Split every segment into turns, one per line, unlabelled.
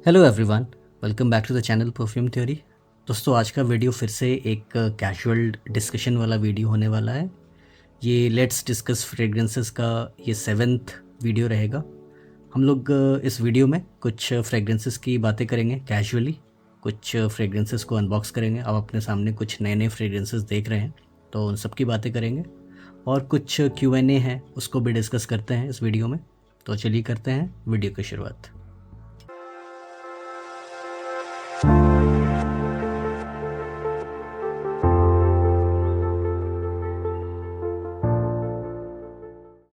Hello everyone, welcome back to the channel perfume theory. दोस्तों, आज का वीडियो फिर से एक कैजुअल डिस्कशन वाला वीडियो होने वाला है। ये लेट्स डिस्कस फ्रेग्रेंसेस का ये 7th वीडियो रहेगा। हम लोग इस वीडियो में कुछ फ्रेग्रेंसेस की बातें करेंगे कैजुअली, कुछ फ्रेग्रेंसेस को अनबॉक्स करेंगे। आप अपने सामने कुछ नए नए फ्रेग्रेंसेस देख रहे हैं तो उन सब की बातें करेंगे, और कुछ Q&A है उसको भी डिस्कस करते हैं इस वीडियो में। तो चलिए करते हैं वीडियो की शुरुआत।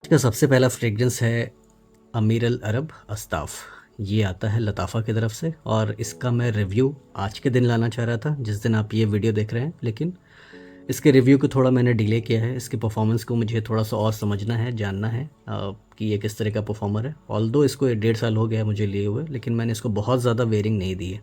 इसका सबसे पहला फ्रेग्रेंस है अमीर अल अरब अस्ताफ़। ये आता है लताफ़ा की तरफ से, और इसका मैं रिव्यू आज के दिन लाना चाह रहा था जिस दिन आप ये वीडियो देख रहे हैं, लेकिन इसके रिव्यू को थोड़ा मैंने डिले किया है। इसके परफॉर्मेंस को मुझे थोड़ा सा और समझना है, जानना है कि ये किस तरह का परफॉर्मर है। ऑल्दो इसको 1.5 साल हो गया है मुझे लिए हुए, लेकिन मैंने इसको बहुत ज़्यादा वेयरिंग नहीं दी है।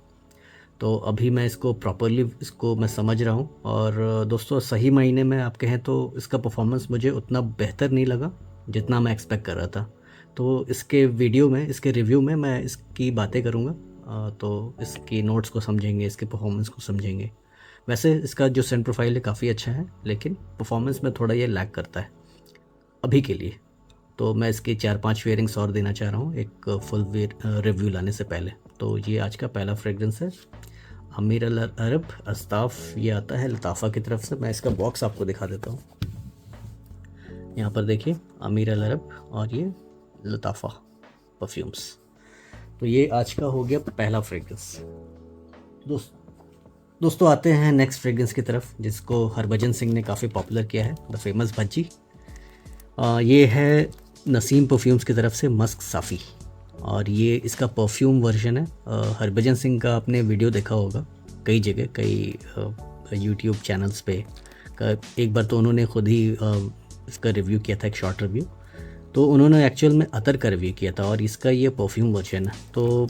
तो अभी मैं इसको प्रॉपरली मैं समझ रहा हूँ। और दोस्तों, सही मायने में आप कहें तो इसका परफॉर्मेंस मुझे उतना बेहतर नहीं लगा जितना मैं एक्सपेक्ट कर रहा था। तो इसके वीडियो में, इसके रिव्यू में मैं इसकी बातें करूँगा, तो इसकी नोट्स को समझेंगे, इसके परफॉर्मेंस को समझेंगे। वैसे इसका जो सेंट प्रोफाइल है काफ़ी अच्छा है, लेकिन परफॉर्मेंस में थोड़ा ये लैग करता है अभी के लिए। तो मैं इसकी 4-5 वेयरिंग्स और देना चाह रहा हूँ एक फुल रिव्यू लाने से पहले। तो ये आज का पहला फ्रेग्रेंस है अमीर अल अरब अस्ताफ़। ये आता है लताफ़ा की तरफ से। मैं इसका बॉक्स आपको दिखा देता हूँ। यहाँ पर देखिए, अमीर अल अरब और ये लताफ़ा परफ्यूम्स। तो ये आज का हो गया पहला फ्रेग्रेंस। दोस्तों, आते हैं नेक्स्ट फ्रेग्रेंस की तरफ, जिसको हरभजन सिंह ने काफ़ी पॉपुलर किया है, द फेमस भज्जी। ये है नसीम परफ्यूम्स की तरफ से मस्क साफ़ी, और ये इसका परफ्यूम वर्जन है। हरभजन सिंह का आपने वीडियो देखा होगा कई जगह, कई यूट्यूब चैनल्स पे। एक बार तो उन्होंने खुद ही इसका रिव्यू किया था, एक शॉर्ट रिव्यू। तो उन्होंने एक्चुअल में अतर का रिव्यू किया था, और इसका ये परफ्यूम वर्जन है। तो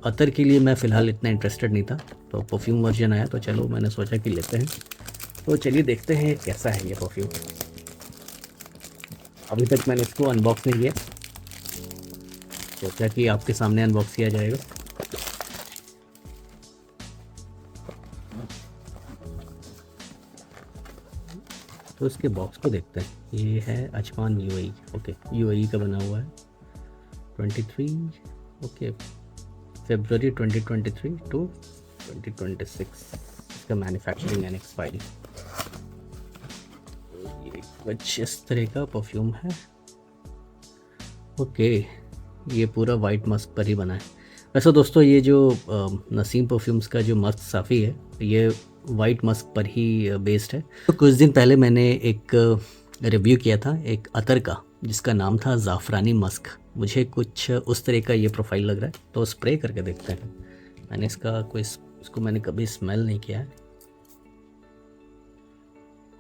अतर के लिए मैं फ़िलहाल इतना इंटरेस्टेड नहीं था, तो परफ्यूम वर्जन आया तो चलो मैंने सोचा कि लेते हैं। तो चलिए देखते हैं कैसा है ये परफ्यूम। अभी तक मैंने इसको अनबॉक्स नहीं किया, सोचा कि आपके सामने अनबॉक्स किया जाएगा। तो इसके बॉक्स को देखते हैं। ये है अजमान यूएई, ओके, यूएई का बना हुआ है। 23 ओके, फरवरी 2023 टू 2026 इसका मैन्युफैक्चरिंग एंड एक्सपायरी। ये कुछ इस तरह का परफ्यूम है। ओके, ये पूरा वाइट मस्क पर ही बना है। वैसे दोस्तों, ये जो नसीम परफ्यूम्स का जो मस्क साफ़ी है, ये वाइट मस्क पर ही बेस्ड है। तो कुछ दिन पहले मैंने एक रिव्यू किया था एक अतर का, जिसका नाम था ज़ाफ़रानी मस्क। मुझे कुछ उस तरह का ये प्रोफाइल लग रहा है, तो स्प्रे करके देखते हैं। मैंने इसको मैंने कभी स्मेल नहीं किया है।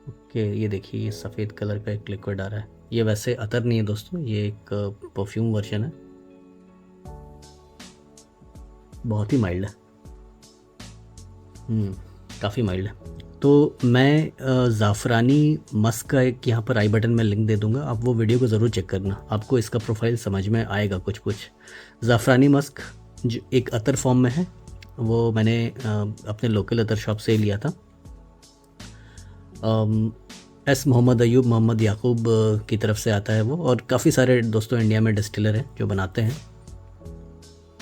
ओके, ये देखिए, ये सफ़ेद कलर का एक लिक्विड आ रहा है। ये वैसे अतर नहीं है दोस्तों, ये एक परफ्यूम वर्जन है। बहुत ही माइल्ड है, काफ़ी माइल्ड है। तो मैं ज़ाफ़रानी मस्क का एक यहाँ पर आई बटन में लिंक दे दूँगा, आप वो वीडियो को ज़रूर चेक करना, आपको इसका प्रोफाइल समझ में आएगा कुछ कुछ। ज़ाफ़रानी मस्क जो एक अतर फॉर्म में है, वो मैंने अपने लोकल अतर शॉप से ही लिया था। एस मोहम्मद अयूब मोहम्मद याकूब की तरफ से आता है वो, और काफ़ी सारे दोस्तों इंडिया में डिस्टिलर हैं जो बनाते हैं।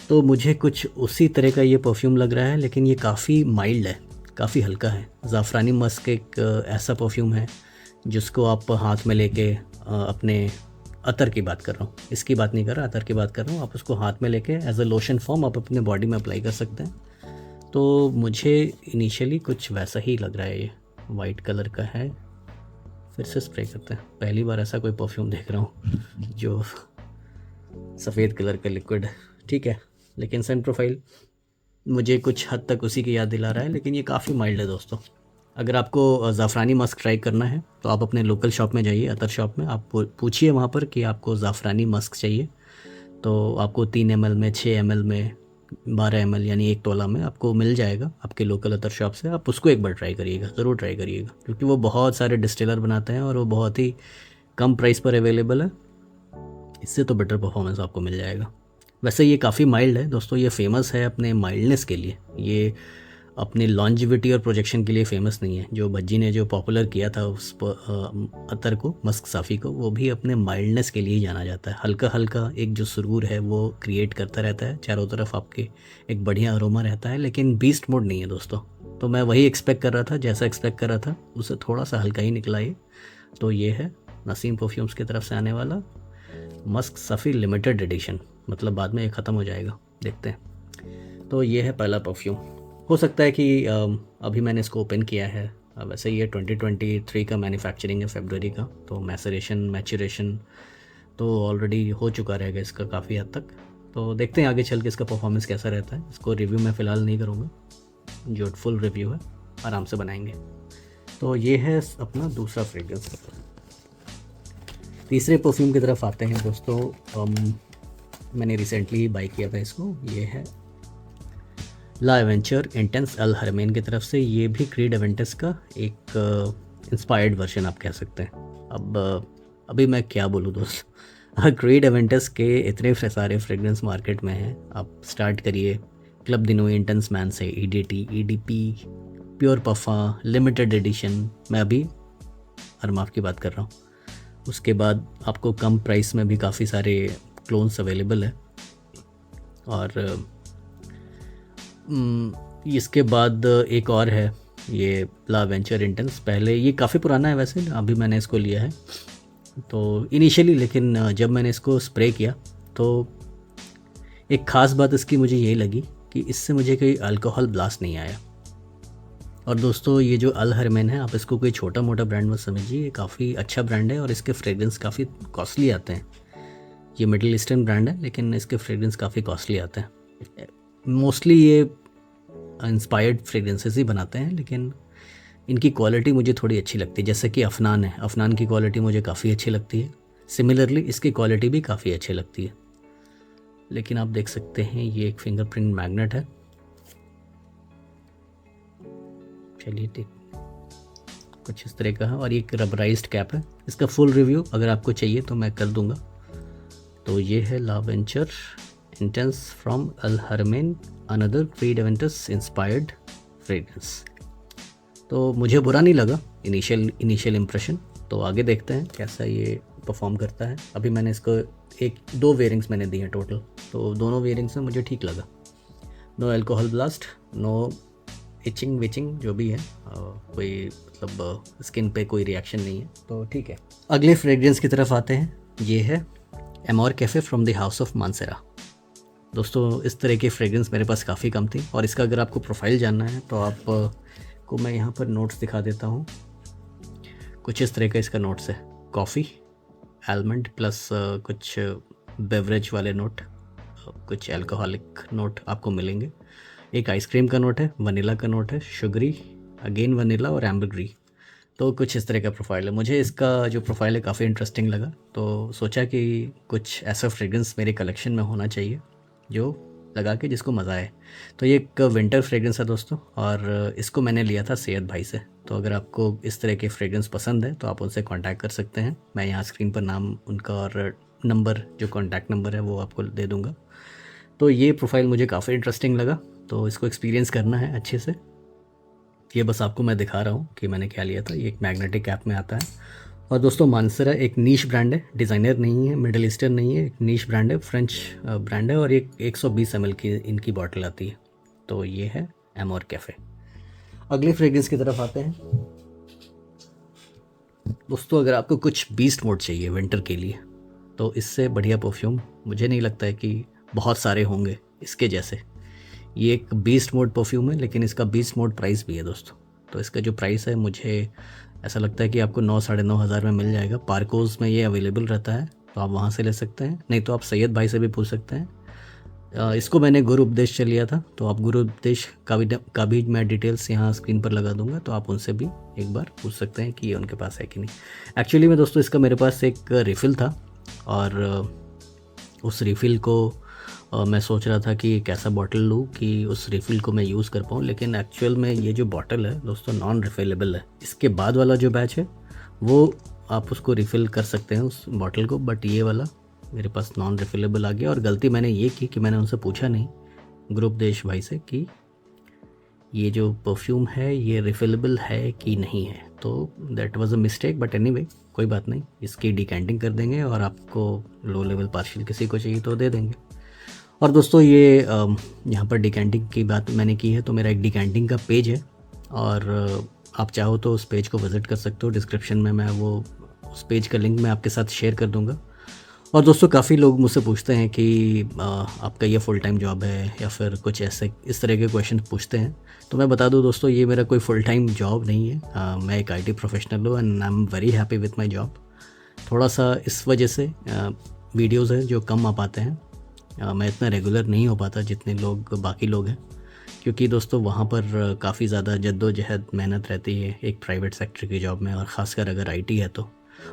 तो मुझे कुछ उसी तरह का ये परफ्यूम लग रहा है, लेकिन ये काफ़ी माइल्ड है, काफ़ी हल्का है। ज़ाफ़रानी मस्क एक ऐसा परफ्यूम है जिसको आप हाथ में लेके अपने अतर की बात कर रहा हूँ, इसकी बात नहीं कर रहा, अतर की बात कर रहा हूँ। आप उसको हाथ में लेके एज अ लोशन फॉर्म आप अपने बॉडी में अप्लाई कर सकते हैं। तो मुझे इनिशियली कुछ वैसा ही लग रहा है। ये वाइट कलर का है। फिर से स्प्रे करते हैं। पहली बार ऐसा कोई परफ्यूम देख रहा हूँ जो सफ़ेद कलर का लिक्विड है। ठीक है, लेकिन सेंट प्रोफाइल मुझे कुछ हद तक उसी की याद दिला रहा है, लेकिन ये काफ़ी माइल्ड है दोस्तों। अगर आपको ज़ाफ़रानी मस्क ट्राई करना है तो आप अपने लोकल शॉप में जाइए, अतर शॉप में। आप पूछिए वहाँ पर कि आपको ज़ाफ़रानी मस्क चाहिए, तो आपको 3 ml में, 6 ml में, 12 ml यानी 1 तोला में आपको मिल जाएगा आपके लोकल अतर शॉप से। आप उसको एक बार ट्राई करिएगा, ज़रूर ट्राई करिएगा, क्योंकि वो बहुत सारे डिस्टिलर बनाते हैं और वो बहुत ही कम प्राइस पर अवेलेबल है। इससे तो बेटर परफॉर्मेंस आपको मिल जाएगा। वैसे ये काफ़ी माइल्ड है दोस्तों, ये फेमस है अपने माइल्डनेस के लिए, ये अपनी लॉन्जिविटी और प्रोजेक्शन के लिए फेमस नहीं है। जो भज्जी ने जो पॉपुलर किया था उस अतर को, मस्क साफ़ी को, वो भी अपने माइल्डनेस के लिए ही जाना जाता है। हल्का हल्का एक जो सुरूर है वो क्रिएट करता रहता है, चारों तरफ आपके एक बढ़िया अरोमा रहता है, लेकिन बीस्ट मोड नहीं है दोस्तों। तो मैं वही एक्सपेक्ट कर रहा था, जैसा एक्सपेक्ट कर रहा था उससे थोड़ा सा हल्का ही निकला ये। तो ये है नसीम परफ्यूम्स की तरफ से आने वाला मस्क सफ़ी लिमिटेड एडिशन, मतलब बाद में ये ख़त्म हो जाएगा, देखते हैं। तो ये है पहला परफ्यूम। हो सकता है कि अभी मैंने इसको ओपन किया है, वैसे ये 2023 का मैन्युफैक्चरिंग है, फरवरी का, तो मैचुरेशन तो ऑलरेडी हो चुका रहेगा इसका काफ़ी हद तक। तो देखते हैं आगे चल के इसका परफॉर्मेंस कैसा रहता है। इसको रिव्यू मैं फ़िलहाल नहीं करूँगा, जो फुल रिव्यू है आराम से बनाएंगे। तो ये है अपना दूसरा फ्रेग्रेंस। तीसरे परफ्यूम की तरफ आते हैं दोस्तों। मैंने रिसेंटली ही बाई किया था इसको। ये है ला एवेंचर इंटेंस अल हरमेन की तरफ से। ये भी क्रीड एवेंटस का एक इंस्पायर्ड वर्जन आप कह सकते हैं। अब अभी मैं क्या बोलूँ दोस्त, क्रीड एवेंटस के इतने सारे फ्रेग्रेंस मार्केट में हैं। आप स्टार्ट करिए क्लब दिनों इंटेंस मैन से, EDT, EDP, प्योर पफा, लिमिटेड एडिशन, मैं अभी अरमाफ की बात कर रहा हूँ। उसके बाद आपको कम प्राइस में भी काफ़ी सारे क्लोन्स अवेलेबल है। और इसके बाद एक और है, ये ला वेंचर इंटेंस। पहले ये काफ़ी पुराना है वैसे, अभी मैंने इसको लिया है तो इनिशियली, लेकिन जब मैंने इसको स्प्रे किया तो एक ख़ास बात इसकी मुझे यही लगी कि इससे मुझे कोई अल्कोहल ब्लास्ट नहीं आया। और दोस्तों ये जो अल हरमेन है, आप इसको कोई छोटा मोटा ब्रांड मत समझिए, ये काफ़ी अच्छा ब्रांड है और इसके फ्रेग्रेंस काफ़ी कॉस्टली आते हैं। ये मिडिल ईस्टर्न ब्रांड है लेकिन इसके फ्रेग्रेंस काफ़ी कॉस्टली आते हैं। मोस्टली ये इंस्पायर्ड फ्रेग्रेंसेस ही बनाते हैं, लेकिन इनकी क्वालिटी मुझे थोड़ी अच्छी लगती है। जैसे कि अफनान है, अफनान की क्वालिटी मुझे काफ़ी अच्छी लगती है। सिमिलरली इसकी क्वालिटी भी काफ़ी अच्छी लगती है। लेकिन आप देख सकते हैं ये एक फिंगरप्रिंट मैग्नेट है। चलिए ठीक, कुछ इस तरह का है और ये एक रबराइज्ड कैप है। इसका फुल रिव्यू अगर आपको चाहिए तो मैं कर दूंगा। तो ये है L'Aventure Intense from Al Haramain, another Creed Aventus inspired fragrance. तो मुझे बुरा नहीं लगा इनिशियल इम्प्रेशन। तो आगे देखते हैं कैसा ये परफॉर्म करता है। अभी मैंने इसको दो वेयरिंग्स मैंने दिए हैं टोटल, तो दोनों वेयरिंग्स में मुझे ठीक लगा। No alcohol blast, no itching विचिंग जो भी है, कोई मतलब स्किन पे कोई रिएक्शन नहीं है, तो ठीक है। अगले फ्रेग्रेंस की तरफ आते हैं। ये है Amor cafe from the house of Mansehra. दोस्तों इस तरह की फ्रेग्रेंस मेरे पास काफ़ी कम थी और इसका अगर आपको प्रोफाइल जानना है तो आप को मैं यहाँ पर नोट्स दिखा देता हूँ। कुछ इस तरह का इसका नोट्स है, कॉफ़ी, आलमंड प्लस कुछ बेवरेज वाले नोट, कुछ अल्कोहलिक नोट आपको मिलेंगे। एक आइसक्रीम का नोट है, वनीला का नोट है, शुगरी, अगेन वनीला और एम्बरग्री। तो कुछ इस तरह का प्रोफाइल है। मुझे इसका जो प्रोफाइल है काफ़ी इंटरेस्टिंग लगा, तो सोचा कि कुछ ऐसा फ्रेग्रेंस मेरे कलेक्शन में होना चाहिए जो लगा के जिसको मज़ा आए। तो ये एक विंटर फ्रेग्रेंस है दोस्तों और इसको मैंने लिया था सैयद भाई से। तो अगर आपको इस तरह के फ्रेग्रेंस पसंद है तो आप उनसे कांटेक्ट कर सकते हैं। मैं यहाँ स्क्रीन पर नाम उनका और नंबर, जो कांटेक्ट नंबर है वो आपको दे दूँगा। तो ये प्रोफाइल मुझे काफ़ी इंटरेस्टिंग लगा, तो इसको एक्सपीरियंस करना है अच्छे से। ये बस आपको मैं दिखा रहा हूँ कि मैंने क्या लिया था। ये एक मैग्नेटिक कैप में आता है। और दोस्तों मानसेरा एक नीश ब्रांड है, डिज़ाइनर नहीं है, मिडिल ईस्टर्न नहीं है, एक नीश ब्रांड है, फ्रेंच ब्रांड है और ये 120 ml की इनकी बॉटल आती है। तो ये है एमोर कैफ़े। अगले फ्रेग्रेंस की तरफ आते हैं दोस्तों। अगर आपको कुछ बीस्ट मोड चाहिए विंटर के लिए तो इससे बढ़िया परफ्यूम मुझे नहीं लगता है कि बहुत सारे होंगे इसके जैसे। ये एक बीस्ट मोड परफ्यूम है लेकिन इसका बीस्ट मोड प्राइस भी है दोस्तों। तो इसका जो प्राइस है मुझे ऐसा लगता है कि आपको 9-9.5 हज़ार में मिल जाएगा। पार्कोज़ में ये अवेलेबल रहता है तो आप वहाँ से ले सकते हैं, नहीं तो आप सैयद भाई से भी पूछ सकते हैं। इसको मैंने गुरु उपदेश से लिया था, तो आप गुरु उपदेश का भी मैं डिटेल्स यहाँ स्क्रीन पर लगा दूंगा, तो आप उनसे भी एक बार पूछ सकते हैं कि ये उनके पास है कि नहीं। एक्चुअली में दोस्तों इसका मेरे पास एक रिफ़िल था और उस रिफ़िल को मैं सोच रहा था कि कैसा बॉटल लूँ कि उस रिफ़िल को मैं यूज़ कर पाऊँ, लेकिन एक्चुअल में ये जो बॉटल है दोस्तों नॉन रिफ़िलेबल है। इसके बाद वाला जो बैच है वो आप उसको रिफ़िल कर सकते हैं उस बॉटल को, बट ये वाला मेरे पास नॉन रिफिलेबल आ गया। और गलती मैंने ये की कि मैंने उनसे पूछा नहीं, ग्रुप देश भाई से, कि ये जो परफ्यूम है ये रिफिलेबल है कि नहीं है। तो that was a mistake, but anyway कोई बात नहीं, इसकी डिकैंटिंग कर देंगे और आपको लो लेवल पार्शियल किसी को चाहिए तो दे देंगे। और दोस्तों ये यहाँ पर डिकैंटिंग की बात मैंने की है, तो मेरा एक डिकैंटिंग का पेज है, और आप चाहो तो उस पेज को विज़िट कर सकते हो। डिस्क्रिप्शन में मैं वो उस पेज का लिंक मैं आपके साथ शेयर कर दूँगा। और दोस्तों काफ़ी लोग मुझसे पूछते हैं कि आपका ये फुल टाइम जॉब है या फिर कुछ ऐसे इस तरह के क्वेश्चन पूछते हैं। तो मैं बता दूं दोस्तों, ये मेरा कोई फुल टाइम जॉब नहीं है। मैं एक आईटी प्रोफेशनल हूँ and I am very happy with my job. थोड़ा सा इस वजह से वीडियोज़ हैं जो कम आ पाते हैं। मैं इतना रेगुलर नहीं हो पाता जितने लोग बाकी लोग हैं, क्योंकि दोस्तों वहाँ पर काफ़ी ज़्यादा जद्दोजहद मेहनत रहती है एक प्राइवेट सेक्टर की जॉब में, और ख़ासकर अगर आईटी है तो।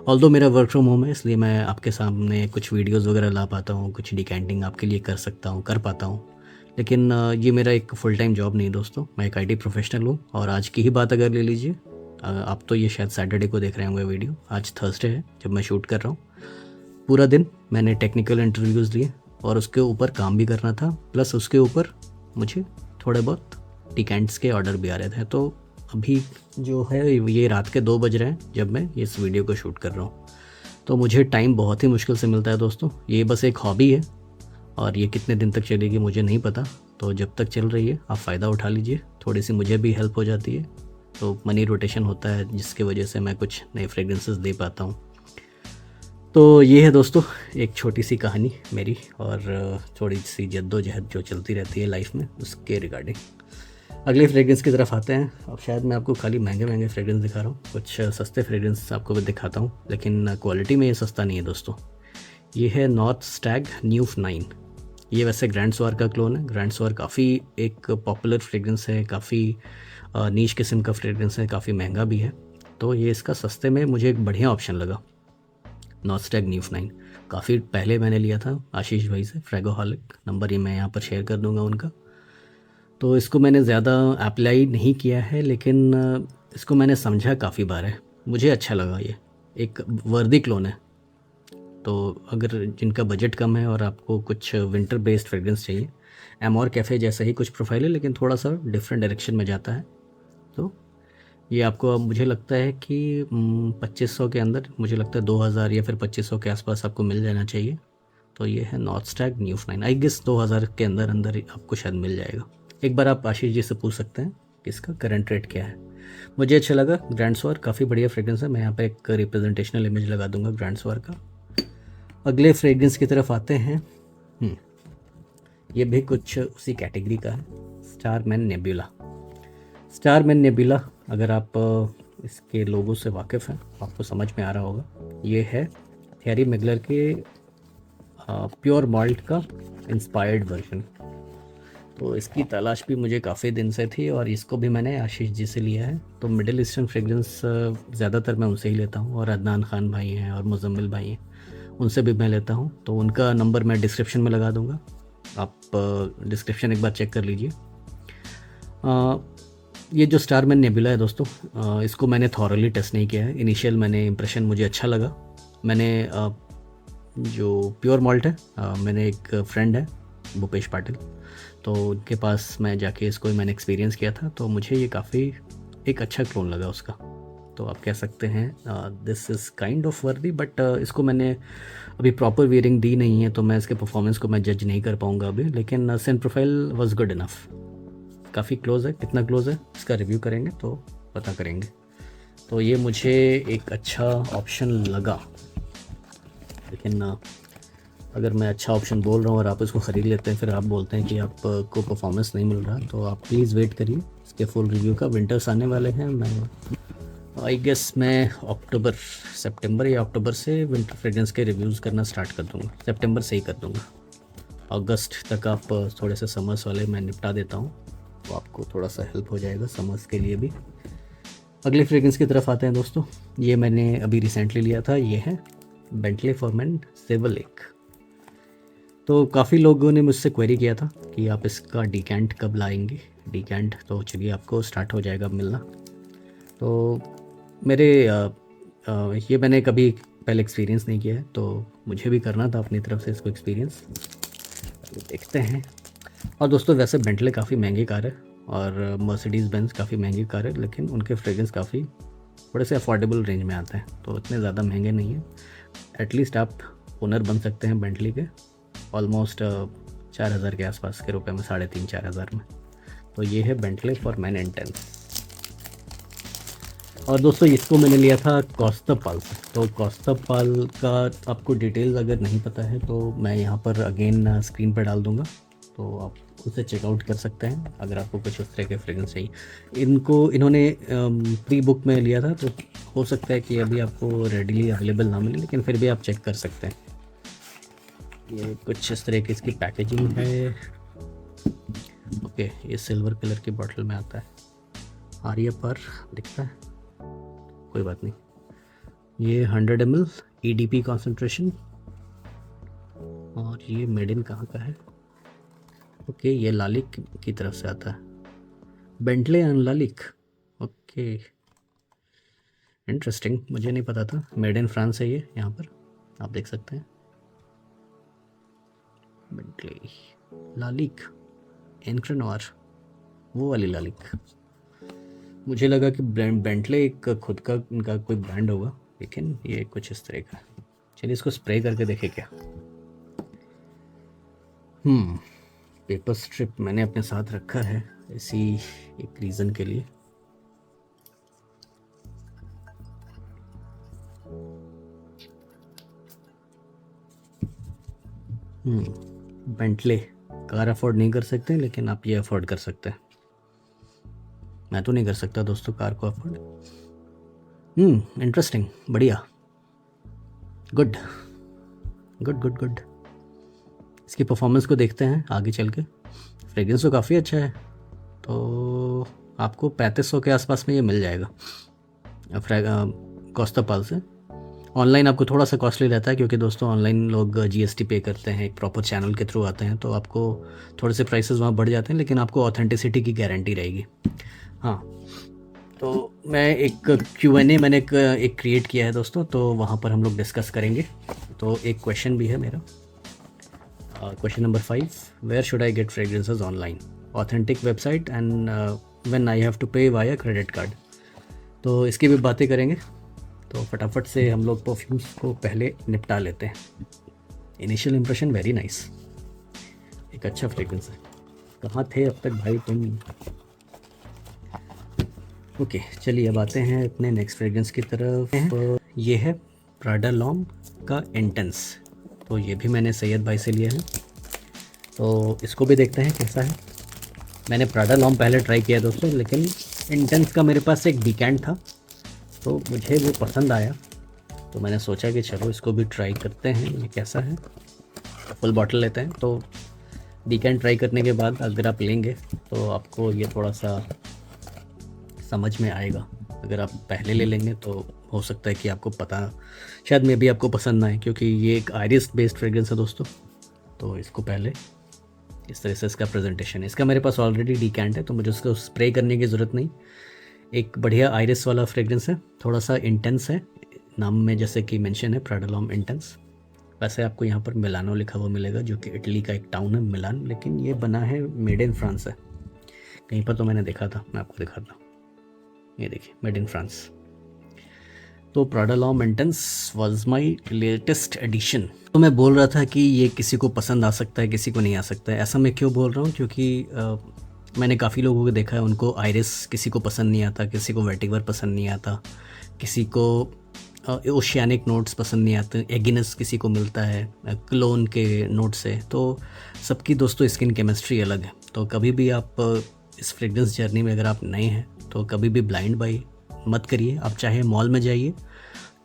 ऑल्दो मेरा वर्क फ्रॉम होम है, इसलिए मैं आपके सामने कुछ वीडियोस वगैरह ला पाता हूँ, कुछ डिकैंटिंग आपके लिए कर पाता हूँ। लेकिन ये मेरा एक फुल टाइम जॉब नहीं दोस्तों। मैं एक आईटी प्रोफेशनल हूँ। और आज की ही बात अगर ले लीजिए, आप तो ये शायद सैटरडे को देख रहे होंगे वीडियो, आज थर्सडे है जब मैं शूट कर रहा हूँ। पूरा दिन मैंने टेक्निकल इंटरव्यूज़ लिए और उसके ऊपर काम भी करना था, प्लस उसके ऊपर मुझे थोड़े बहुत डिकैंट्स के ऑर्डर भी आ रहे थे। तो अभी जो है ये रात के 2 बज रहे हैं जब मैं इस वीडियो को शूट कर रहा हूँ। तो मुझे टाइम बहुत ही मुश्किल से मिलता है दोस्तों। ये बस एक हॉबी है और ये कितने दिन तक चलेगी मुझे नहीं पता। तो जब तक चल रही है आप फ़ायदा उठा लीजिए, थोड़ी सी मुझे भी हेल्प हो जाती है। तो मनी रोटेशन होता है जिसकी वजह से मैं कुछ नए फ्रेगरेंसेस दे पाता हूँ। तो ये है दोस्तों एक छोटी सी कहानी मेरी, और थोड़ी सी जद्दोजहद जो चलती रहती है लाइफ में उसके रिगार्डिंग। अगले फ्रेग्रेंस की तरफ आते हैं। अब शायद मैं आपको खाली महंगे महंगे फ्रेग्रेंस दिखा रहा हूँ, कुछ सस्ते फ्रेग्रेंस आपको भी दिखाता हूँ, लेकिन क्वालिटी में ये सस्ता नहीं है दोस्तों। ये है नॉर्थ स्टैग न्यूफ 9। ये वैसे ग्रैंड स्वार का क्लोन है। ग्रैंड स्वार काफ़ी एक पॉपुलर फ्रेग्रेंस है, काफ़ी नीच किस्म का फ्रेग्रेंस है, काफ़ी महंगा भी है। तो ये इसका सस्ते में मुझे एक बढ़िया ऑप्शन लगा, नॉर्थ स्टैग न्यूफ 9। काफ़ी पहले मैंने लिया था आशीष भाई से, फ्रेगोहॉलिक, नंबर ये मैं यहाँ पर शेयर कर दूँगा उनका। तो इसको मैंने ज़्यादा अप्लाई नहीं किया है, लेकिन इसको मैंने समझा काफ़ी बार है, मुझे अच्छा लगा। ये एक वर्दी क्लोन है। तो अगर जिनका बजट कम है और आपको कुछ विंटर बेस्ड फ्रेग्रेंस चाहिए, एमोर कैफ़े जैसा ही कुछ प्रोफाइल है लेकिन थोड़ा सा डिफरेंट डायरेक्शन में जाता है, तो ये आपको अब मुझे लगता है कि 2500 के अंदर, मुझे लगता है 2000 या फिर 2500 के आसपास आपको मिल जाना चाहिए। तो ये है नॉर्थ स्टैग न्यूफ 9। आई गेस 2000 के अंदर अंदर ही आपको शायद मिल जाएगा। एक बार आप आशीष जी से पूछ सकते हैं कि इसका करंट रेट क्या है। मुझे अच्छा लगा। ग्रैंड स्वार काफ़ी बढ़िया फ्रेग्रेंस है। मैं यहाँ पे एक रिप्रेजेंटेशनल इमेज लगा दूंगा ग्रैंड स्वार का। अगले फ्रेग्रेंस की तरफ आते हैं। ये भी कुछ उसी कैटेगरी का है, स्टारमैन नेबुला। स्टारमैन नेबुला, अगर आप इसके लोगों से वाकिफ़ हैं आपको समझ में आ रहा होगा। ये है थैरी मिगलर के प्योर माल्ट का इंस्पायर्ड वर्जन। तो इसकी तलाश भी मुझे काफ़ी दिन से थी और इसको भी मैंने आशीष जी से लिया है। तो मिडिल ईस्टर्न फ्रेग्रेंस ज़्यादातर मैं उनसे ही लेता हूँ, और अदनान खान भाई हैं और मुजम्मिल भाई हैं, उनसे भी मैं लेता हूँ। तो उनका नंबर मैं डिस्क्रिप्शन में लगा दूँगा, आप डिस्क्रिप्शन एक बार चेक कर लीजिए। ये जो स्टारमैन नेबुला है दोस्तों, इसको मैंने थॉरली टेस्ट नहीं किया है। इनिशियल मैंने इम्प्रेशन मुझे अच्छा लगा। मैंने जो प्योर माल्ट है, मैंने एक फ्रेंड है भूपेश पाटिल, तो उनके पास मैं जाके इसको मैंने एक्सपीरियंस किया था। तो मुझे ये काफ़ी एक अच्छा क्लोन लगा उसका। तो आप कह सकते हैं दिस इज़ काइंड ऑफ वर्दी, बट इसको मैंने अभी प्रॉपर वियरिंग दी नहीं है, तो मैं इसके परफॉर्मेंस को मैं जज नहीं कर पाऊँगा अभी। लेकिन Saint profile was good enough, काफ़ी क्लोज है। कितना क्लोज है इसका रिव्यू करेंगे तो पता करेंगे। तो ये मुझे एक अच्छा ऑप्शन लगा। लेकिन अगर मैं अच्छा ऑप्शन बोल रहा हूँ और आप इसको ख़रीद लेते हैं, फिर आप बोलते हैं कि आपको परफॉर्मेंस नहीं मिल रहा, तो आप प्लीज़ वेट करिए इसके फुल रिव्यू का। विंटर्स आने वाले हैं। मैं आई गेस मैं सितंबर या अक्टूबर से विंटर फ्रेग्रेंस के रिव्यूज़ करना स्टार्ट कर दूँगा। सितंबर से ही कर दूँगा। अगस्त तक आप थोड़े से समर्स वाले मैं निपटा देता हूँ, तो आपको थोड़ा सा हेल्प हो जाएगा समर्स के लिए भी। अगले फ्रेग्रेंस की तरफ आते हैं दोस्तों। ये मैंने अभी रिसेंटली लिया था। ये है बेंटले फॉरमैन सेवलेक। तो काफ़ी लोगों ने मुझसे क्वेरी किया था कि आप इसका डिकैंट कब लाएंगे। डिकैंट तो चलिए आपको स्टार्ट हो जाएगा मिलना। तो मेरे ये मैंने कभी पहले एक्सपीरियंस नहीं किया है, तो मुझे भी करना था अपनी तरफ से इसको एक्सपीरियंस, देखते हैं। और दोस्तों वैसे बेंटले काफ़ी महंगी कार है और मर्सिडीज़ बेंज काफ़ी महंगी कार है, लेकिन उनके फ्रेग्रेंस काफ़ी थोड़े से अफोर्डेबल रेंज में आते हैं, तो इतने ज़्यादा महंगे नहीं हैं। एटलीस्ट आप ओनर बन सकते हैं बेंटली के ऑलमोस्ट 4,000 के आसपास के रुपए में, 3,500-4,000 में। तो ये है बेंटले फॉर मैन इंटेंस। और दोस्तों इसको मैंने लिया था कॉस्टपाल से। तो कॉस्टपाल का आपको डिटेल्स अगर नहीं पता है तो मैं यहाँ पर अगेन स्क्रीन पर डाल दूँगा, तो आप उसे चेकआउट कर सकते हैं अगर आपको कुछ उस तरह के फ्रेग्रेंस चाहिए। इन्होंने प्री बुक में लिया था, तो हो सकता है कि अभी आपको रेडीली अवेलेबल ना मिले, लेकिन फिर भी आप चेक कर सकते हैं। ये कुछ इस तरह की इसकी पैकेजिंग है। ओके, ये सिल्वर कलर की बॉटल में आता है, आर्य पर दिखता है, कोई बात नहीं। ये 100 ml EDP कॉन्सेंट्रेशन, और ये मेड इन कहाँ का है? ओके, ये लालिक की तरफ से आता है, बेंटले एंड लालिक। ओके, इंटरेस्टिंग, मुझे नहीं पता था। मेड इन फ्रांस है ये, यहाँ पर आप देख सकते हैं। बेंटले लालिक एनक्रनोर, वो वाली लालिक। मुझे लगा कि बेंटले एक खुद का इनका कोई ब्रांड होगा, लेकिन ये कुछ इस तरह का। चलिए इसको स्प्रे करके देखें क्या। पेपर स्ट्रिप मैंने अपने साथ रखा है इसी एक रीज़न के लिए। बेंटले कार अफोर्ड नहीं कर सकते, लेकिन आप ये अफोर्ड कर सकते हैं। मैं तो नहीं कर सकता दोस्तों कार को अफोर्ड। इंटरेस्टिंग, बढ़िया, गुड गुड गुड गुड। इसकी परफॉर्मेंस को देखते हैं आगे चल के। फ्रेग्रेंस तो काफ़ी अच्छा है, तो आपको 3500 के आसपास में ये मिल जाएगा कॉस्टपाल से। ऑनलाइन आपको थोड़ा सा कॉस्टली रहता है, क्योंकि दोस्तों ऑनलाइन लोग GST पे करते हैं, एक प्रॉपर चैनल के थ्रू आते हैं, तो आपको थोड़े से प्राइसेस वहाँ बढ़ जाते हैं, लेकिन आपको ऑथेंटिसिटी की गारंटी रहेगी। हाँ, तो मैं एक Q&A मैंने एक क्रिएट किया है दोस्तों, तो वहाँ पर हम लोग डिस्कस करेंगे। तो एक क्वेश्चन भी है मेरा, question number 5, where should I get fragrances online, authentic website and when I have to pay via credit card. तो इसकी भी बातें करेंगे, तो फटाफट से हम लोग परफ्यूम्स को पहले निपटा लेते हैं। इनिशियल इम्प्रेशन वेरी नाइस, एक अच्छा फ्रेग्रेंस है। कहाँ थे अब तक भाई तुम? ओके, चलिए अब आते हैं अपने नेक्स्ट फ्रेग्रेंस की तरफ। तो ये है प्राडा लॉम का इंटेंस। तो ये भी मैंने सैयद भाई से लिया है, तो इसको भी देखते हैं कैसा है। मैंने प्राडा लॉम पहले ट्राई किया दोस्तों, लेकिन इंटेंस का मेरे पास एक डिकैंट था, तो मुझे वो पसंद आया, तो मैंने सोचा कि चलो इसको भी ट्राई करते हैं, ये कैसा है। फुल बॉटल लेते हैं, तो डिकैंट ट्राई करने के बाद अगर आप लेंगे तो आपको ये थोड़ा सा समझ में आएगा। अगर आप पहले ले लेंगे तो हो सकता है कि आपको पता, शायद मे भी आपको पसंद ना आए, क्योंकि ये एक आयरिस बेस्ड फ्रेग्रेंस है दोस्तों। तो इसको पहले इस तरह से इसका प्रेजेंटेशन है। इसका मेरे पास ऑलरेडी डिकैंट है, तो मुझे उसको स्प्रे करने की ज़रूरत नहीं। एक बढ़िया आयरिस वाला फ्रेग्रेंस है, थोड़ा सा इंटेंस है, नाम में जैसे कि मेंशन है प्राडा लॉम इंटेंस। वैसे आपको यहाँ पर मिलानो लिखा हुआ मिलेगा, जो कि इटली का एक टाउन है मिलान, लेकिन ये बना है मेड इन फ्रांस है। कहीं पर तो मैंने देखा था, मैं आपको दिखाता हूँ, ये देखिए मेड इन फ्रांस। तो Prada Lomb intense was my latest edition. तो मैं बोल रहा था कि ये किसी को पसंद आ सकता है, किसी को नहीं आ सकता है। ऐसा मैं क्यों बोल रहा हूँ, क्योंकि मैंने काफ़ी लोगों को देखा है, उनको आयरिस किसी को पसंद नहीं आता, किसी को वेटिवर पसंद नहीं आता, किसी को ओशियानिक नोट्स पसंद नहीं आते, एगिनस किसी को मिलता है क्लोन के नोट से। तो सबकी दोस्तों स्किन केमिस्ट्री अलग है। तो कभी भी आप इस फ्रेग्रेंस जर्नी में अगर आप नए हैं तो कभी भी ब्लाइंड बाई मत करिए। आप चाहे मॉल में जाइए,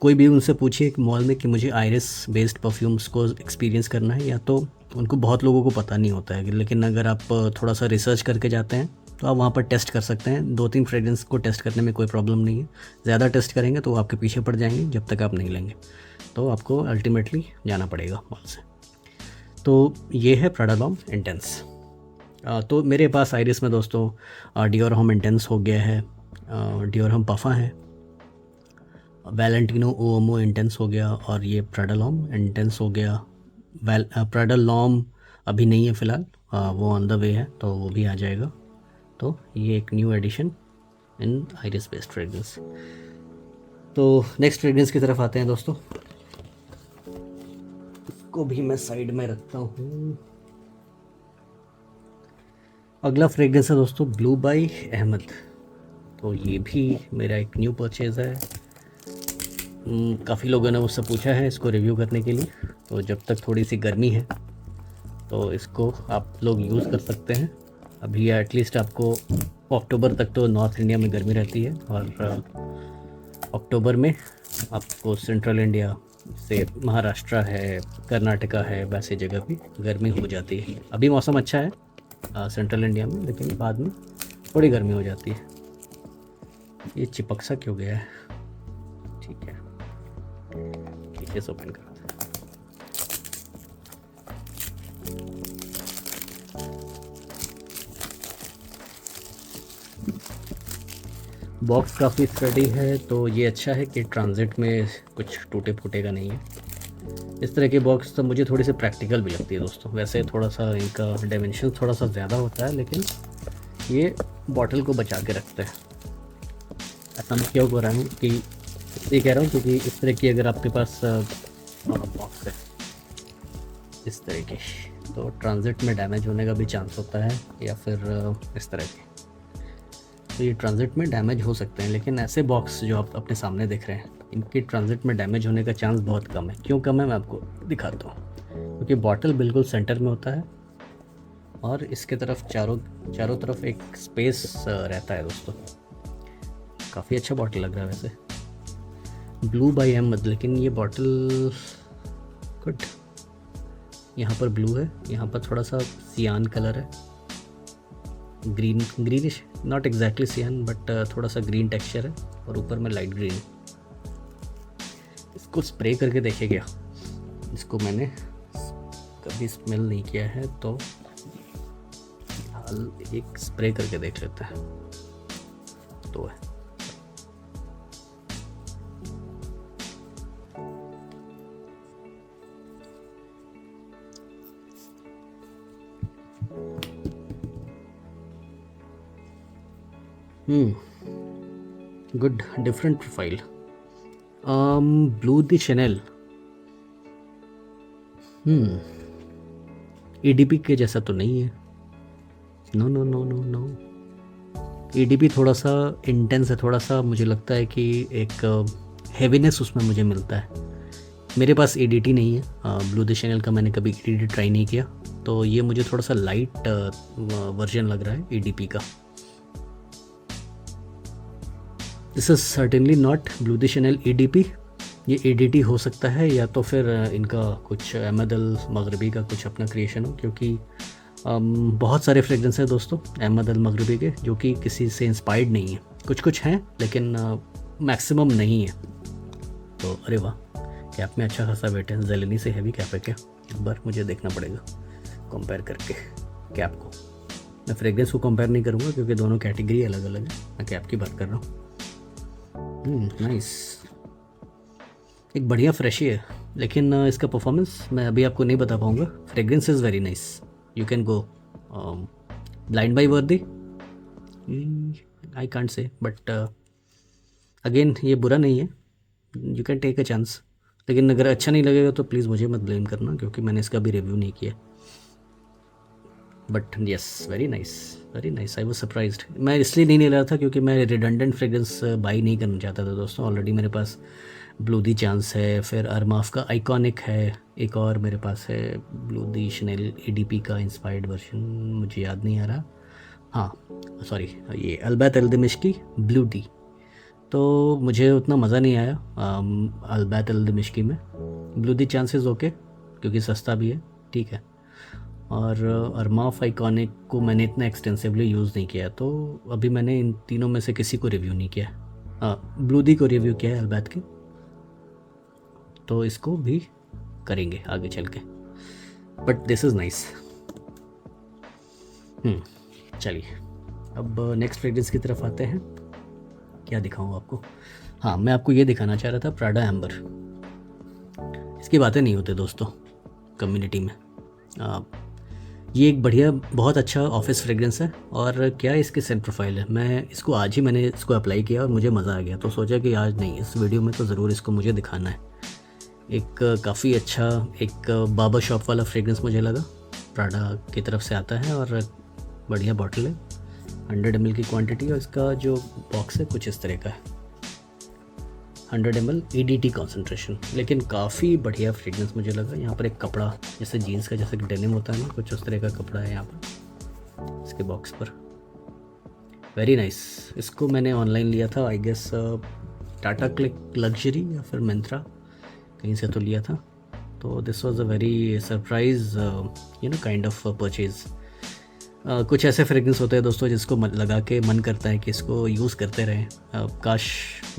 कोई भी उनसे पूछिए मॉल में कि मुझे आयरिस बेस्ड परफ्यूम्स को एक्सपीरियंस करना है, या तो उनको बहुत लोगों को पता नहीं होता है, लेकिन अगर आप थोड़ा सा रिसर्च करके जाते हैं तो आप वहाँ पर टेस्ट कर सकते हैं। 2-3 फ्रेग्रेंस को टेस्ट करने में कोई प्रॉब्लम नहीं है। ज़्यादा टेस्ट करेंगे तो वो आपके पीछे पड़ जाएंगे, जब तक आप नहीं लेंगे तो आपको अल्टीमेटली जाना पड़ेगा मॉल से। तो ये है प्राडा लॉम इंटेंस। तो मेरे पास आयरिस में दोस्तों डियोर होम इंटेंस हो गया है, डियोर होम पफा है, वैलेंटिनो ओमो इंटेंस हो गया, और ये प्राडालॉम इंटेंस हो गया। प्राडालॉम अभी नहीं है फ़िलहाल, वो ऑन द वे है, तो वो भी आ जाएगा। तो ये एक new addition in iris based fragrance. तो नेक्स्ट फ्रेग्रेंस की तरफ आते हैं दोस्तों। इसको भी मैं साइड में रखता हूँ। अगला फ्रेग्रेंस है दोस्तों ब्लू बाई अहमद। तो ये भी मेरा एक न्यू परचेज़ है। काफ़ी लोगों ने मुझसे पूछा है इसको रिव्यू करने के लिए, तो जब तक थोड़ी सी गर्मी है तो इसको आप लोग यूज़ कर सकते हैं। अभी एटलीस्ट आपको अक्टूबर तक तो नॉर्थ इंडिया में गर्मी रहती है, और अक्टूबर में आपको सेंट्रल इंडिया से महाराष्ट्र है, कर्नाटका है, वैसे जगह भी गर्मी हो जाती है। अभी मौसम अच्छा है सेंट्रल इंडिया में, लेकिन बाद में थोड़ी गर्मी हो जाती है। ये चिपक सा क्यों गया है? ठीक है, केस ओपन कर। बॉक्स काफ़ी स्टडी है, तो ये अच्छा है कि ट्रांजिट में कुछ टूटे फूटे का नहीं है। इस तरह के बॉक्स तो मुझे थोड़ी सी प्रैक्टिकल भी लगती है दोस्तों। वैसे थोड़ा सा इनका डायमेंशन थोड़ा सा ज़्यादा होता है, लेकिन ये बॉटल को बचा के रखते हैं। ऐसा मैं क्यों कह रहा हूँ कि ये कह रहा हूँ क्योंकि इस तरह की अगर आपके पास बॉक्स है इस तरह की, तो ट्रांजिट में डैमेज होने का भी चांस होता है, या फिर इस तरह के, तो ये ट्रांजिट में डैमेज हो सकते हैं। लेकिन ऐसे बॉक्स जो आप अपने सामने देख रहे हैं, इनकी ट्रांजिट में डैमेज होने का चांस बहुत कम है। क्यों कम है मैं आपको दिखाता हूँ। क्योंकि बॉटल बिल्कुल सेंटर में होता है, और इसके तरफ चारों तरफ एक स्पेस रहता है दोस्तों। काफ़ी अच्छा बॉटल लग रहा है वैसे, ब्लू बाई अहमद। लेकिन ये बॉटल गुड, यहाँ पर ब्लू है, यहाँ पर थोड़ा सा सियान कलर है, ग्रीनिश, नॉट एग्जैक्टली सियान बट थोड़ा सा ग्रीन टेक्सचर है, और ऊपर में लाइट ग्रीन। इसको स्प्रे करके देखे क्या? इसको मैंने कभी स्मेल नहीं किया है, तो हाल एक स्प्रे करके देख लेते हैं। तो है good, different profile. Bleu de Chanel EDP के जैसा तो नहीं है। No no no no no, EDP थोड़ा सा इंटेंस है, थोड़ा सा मुझे लगता है कि एक हैवीनेस उसमें मुझे मिलता है। मेरे पास एडीटी नहीं है, ब्लू द चैनल का मैंने कभी एडीटी ट्राई नहीं किया, तो ये मुझे थोड़ा सा लाइट वर्जन लग रहा है एडीपी का। This is certainly not blue the channel ADP. ये एडीटी हो सकता है, या तो फिर इनका कुछ अहमद अल मगरबी का कुछ अपना क्रिएशन हो, क्योंकि बहुत सारे फ्रेग्रेंस हैं दोस्तों अहमद अल मगरबी के जो कि किसी से इंस्पायर्ड नहीं है। कुछ कुछ हैं, लेकिन मैक्सिमम नहीं है। तो अरे वाह, कैप में अच्छा खासा वेट है। जेलेनी से हैवी कैप है क्या? एक बार मुझे देखना पड़ेगा कंपेयर करके कैप को। मैं फ्रेग्रेंस को कंपेयर नहीं करूँगा क्योंकि दोनों कैटेगरी अलग अलग है, मैं कैप की बात कर रहा हूँ। नाइस, एक बढ़िया फ्रेश ही है, लेकिन इसका परफॉर्मेंस मैं अभी आपको नहीं बता पाऊँगा। Fragrance is very nice, you can go blind buy worthy, I can't say, but again ये बुरा नहीं है, you can take a chance. लेकिन अगर अच्छा नहीं लगेगा तो प्लीज़ मुझे मत ब्लेम करना, क्योंकि मैंने इसका भी रिव्यू नहीं किया। But yes, very nice, very nice. I was surprised. मैं इसलिए नहीं ले रहा था क्योंकि मैं रिडंडेंट फ्रेग्रेंस बाई नहीं करना चाहता था दोस्तों। ऑलरेडी मेरे पास ब्लू दी चांस है, फिर अरमाफ का आइकॉनिक है, एक और मेरे पास है ब्लू दी शनेल एडीपी का इंस्पायर्ड वर्जन, मुझे याद नहीं आ रहा। हाँ सॉरी, ये अलबैत अल दिमिश्की ब्लू डी। तो मुझे उतना मज़ा नहीं आया अलबैत अल दिमिश्की में। ब्लू दी चांसेस ओके, क्योंकि सस्ता भी है, ठीक है। और अरमाफ आइकॉनिक को मैंने इतना एक्सटेंसिवली यूज़ नहीं किया, तो अभी मैंने इन तीनों में से किसी को रिव्यू नहीं किया। ब्लू दी को रिव्यू किया है अलबैत के, तो इसको भी करेंगे आगे चल के। But this is nice. चलिए अब नेक्स्ट फ्रेग्रेंस की तरफ आते हैं। क्या दिखाऊं आपको? हाँ, मैं आपको ये दिखाना चाह रहा था प्राडा एम्बर। इसकी बातें नहीं होती दोस्तों कम्युनिटी में। आ, ये एक बढ़िया बहुत अच्छा ऑफिस फ्रेग्रेंस है। और क्या इसकी सेंट प्रोफाइल है, मैं इसको आज ही मैंने इसको अप्लाई किया और मुझे मज़ा आ गया, तो सोचा कि आज नहीं, इस वीडियो में तो ज़रूर इसको मुझे दिखाना है। एक काफ़ी अच्छा एक बाबा शॉप वाला फ्रेग्रेंस मुझे लगा, प्राडा की तरफ से आता है और बढ़िया बॉटल है, 100 ml की क्वांटिटी। और इसका जो बॉक्स है कुछ इस तरह का है, 100 ml EDT कॉन्सेंट्रेशन, लेकिन काफ़ी बढ़िया फ्रेग्रेंस मुझे लगा। यहाँ पर एक कपड़ा जैसे जीन्स का जैसे डेनिम होता है ना, कुछ उस तरह का कपड़ा है यहाँ पर इसके बॉक्स पर। Very nice. इसको मैंने ऑनलाइन लिया था, I guess Tata CLiQ Luxury या फिर मिंत्रा कहीं से तो लिया था। तो this was a very surprise kind of purchase. कुछ ऐसे फ्रेग्रेंस होते हैं दोस्तों जिसको लगा के मन करता है कि इसको यूज़ करते रहें। काश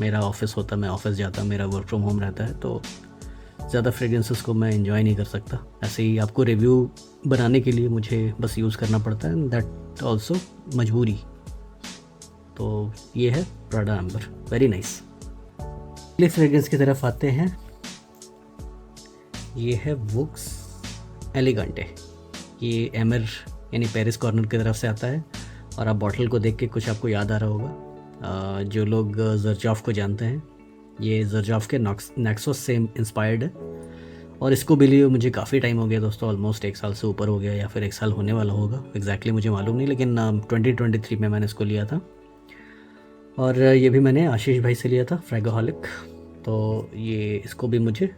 मेरा ऑफिस होता, मैं ऑफिस जाता, मेरा वर्क फ्रॉम होम रहता है तो ज़्यादा फ्रेग्रेंसेस को मैं एंजॉय नहीं कर सकता। ऐसे ही आपको रिव्यू बनाने के लिए मुझे बस यूज़ करना पड़ता है, दैट ऑल्सो मजबूरी। तो ये है प्राडा एम्बर, वेरी नाइस। अगले फ्रेग्रेंस की तरफ आते हैं। ये है वुक्स एलिगेंटे। ये एमर यानी पेरिस कॉर्नर की तरफ से आता है। और आप बॉटल को देख के कुछ आपको याद आ रहा होगा, जो लोग ज़रजॉफ को जानते हैं, ये ज़रजॉफ के नेक्सोस से इंस्पायर्ड है। और इसको भी लिए मुझे काफ़ी टाइम हो गया दोस्तों, ऑलमोस्ट 1 साल से ऊपर हो गया या फिर 1 साल होने वाला होगा, एग्जैक्टली मुझे मालूम नहीं, लेकिन 2023 में मैंने इसको लिया था। और ये भी मैंने आशीष भाई से लिया था, फ्रैगोहॉलिक। तो ये इसको भी मुझे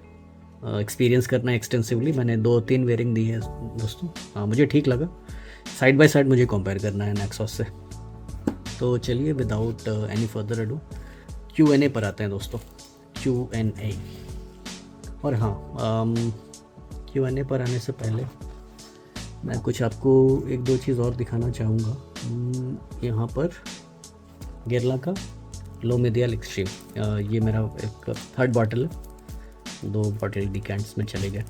एक्सपीरियंस करना है एक्सटेंसिवली। मैंने 2-3 वेयरिंग दी है दोस्तों। हाँ, मुझे ठीक लगा। साइड बाय साइड मुझे कंपेयर करना है नेक्सॉस से। तो चलिए without any further ado Q&A पर आते हैं दोस्तों, Q&A। और हाँ, Q&A पर आने से पहले मैं कुछ आपको 1-2 चीज़ और दिखाना चाहूँगा। यहाँ पर गेरला का लो मेडियल एक्सट्रीम, ये मेरा एक 3rd बॉटल है, 2 बॉटल डिकेंट्स में चले गए।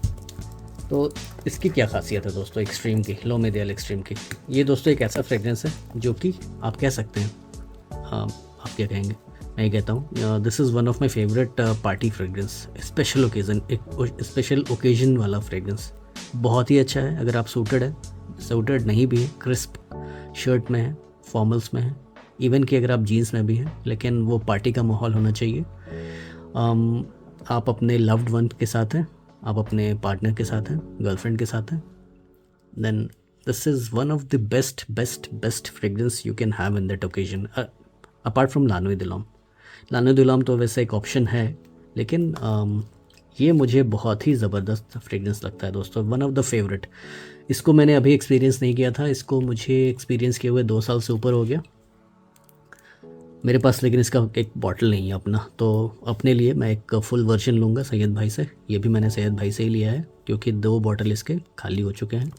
तो इसकी क्या खासियत है दोस्तों एक्सट्रीम की, लो मेडियल एक्सट्रीम की। ये दोस्तों एक ऐसा फ्रेग्रेंस है जो कि आप कह सकते हैं, हाँ आप क्या कहेंगे, मैं ये कहता हूँ, this is one of my favourite party fragrance, special occasion, एक स्पेशल ओकेजन वाला फ्रेग्रेंस। बहुत ही अच्छा है अगर आप सूटेड नहीं भी है, क्रिस्प शर्ट में है, फॉर्मल्स में है, इवन कि अगर आप जीन्स में भी हैं, लेकिन वो पार्टी का माहौल होना चाहिए। आप अपने लव्ड वन के साथ हैं, आप अपने पार्टनर के साथ हैं, गर्लफ्रेंड के साथ हैं, then this is one of the best fragrance you can have in that occasion, apart from लानो दिलोम। लानो दिलोम तो वैसे एक ऑप्शन है, लेकिन ये मुझे बहुत ही ज़बरदस्त फ्रेग्रेंस लगता है दोस्तों, वन ऑफ द फेवरेट। इसको मैंने अभी एक्सपीरियंस नहीं किया था, इसको मुझे एक्सपीरियंस किए हुए 2 साल से ऊपर हो गया मेरे पास, लेकिन इसका एक बॉटल नहीं है अपना, तो अपने लिए मैं एक फुल वर्जन लूँगा सैयद भाई से। ये भी मैंने सैयद भाई से ही लिया है क्योंकि 2 बॉटल इसके खाली हो चुके हैं।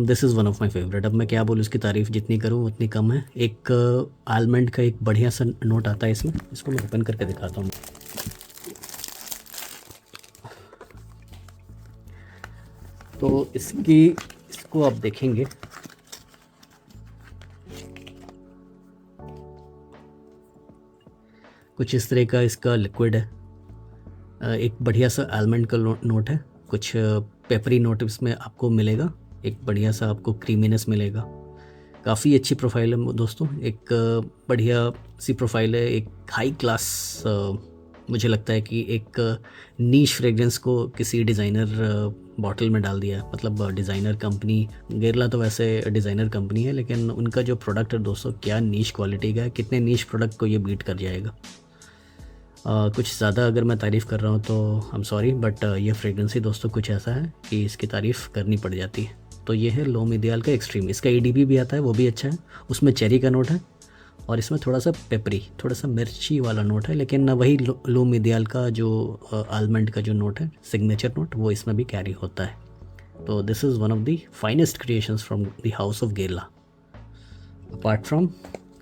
This is one of my favourite. अब मैं क्या बोलूँ, इसकी तारीफ़ जितनी करूँ उतनी कम है। एक आलमंड का एक बढ़िया सा नोट आता है इसमें, इसको मैं ओपन करके दिखाता हूँ। तो इसको आप देखेंगे, कुछ इस तरह का इसका लिक्विड है। एक बढ़िया सा आलमंड का नोट है, कुछ पेपरी नोट इसमें आपको मिलेगा, एक बढ़िया सा आपको क्रीमीनेस मिलेगा। काफ़ी अच्छी प्रोफाइल है दोस्तों, एक बढ़िया सी प्रोफाइल है, एक हाई क्लास। मुझे लगता है कि एक नीश फ्रेग्रेंस को किसी डिज़ाइनर बॉटल में डाल दिया है, मतलब डिज़ाइनर कंपनी, गेरला तो वैसे डिज़ाइनर कंपनी है, लेकिन उनका जो प्रोडक्ट है दोस्तों क्या नीश क्वालिटी का है, कितने नीश प्रोडक्ट को ये बीट कर जाएगा। कुछ ज़्यादा अगर मैं तारीफ़ कर रहा हूँ तो आई एम सॉरी, बट ये फ्रेग्रेंस ही दोस्तों कुछ ऐसा है कि इसकी तारीफ़ करनी पड़ जाती है। तो ये है लो मेडियल का एक्सट्रीम, इसका EDP भी आता है, वो भी अच्छा है, उसमें चेरी का नोट है और इसमें थोड़ा सा पेपरी, थोड़ा सा मिर्ची वाला नोट है, लेकिन वही लो मेडियल का जो आलमंड का जो नोट है, सिग्नेचर नोट, वो इसमें भी कैरी होता है। तो this is one of the finest creations from the house of Guerlain, apart from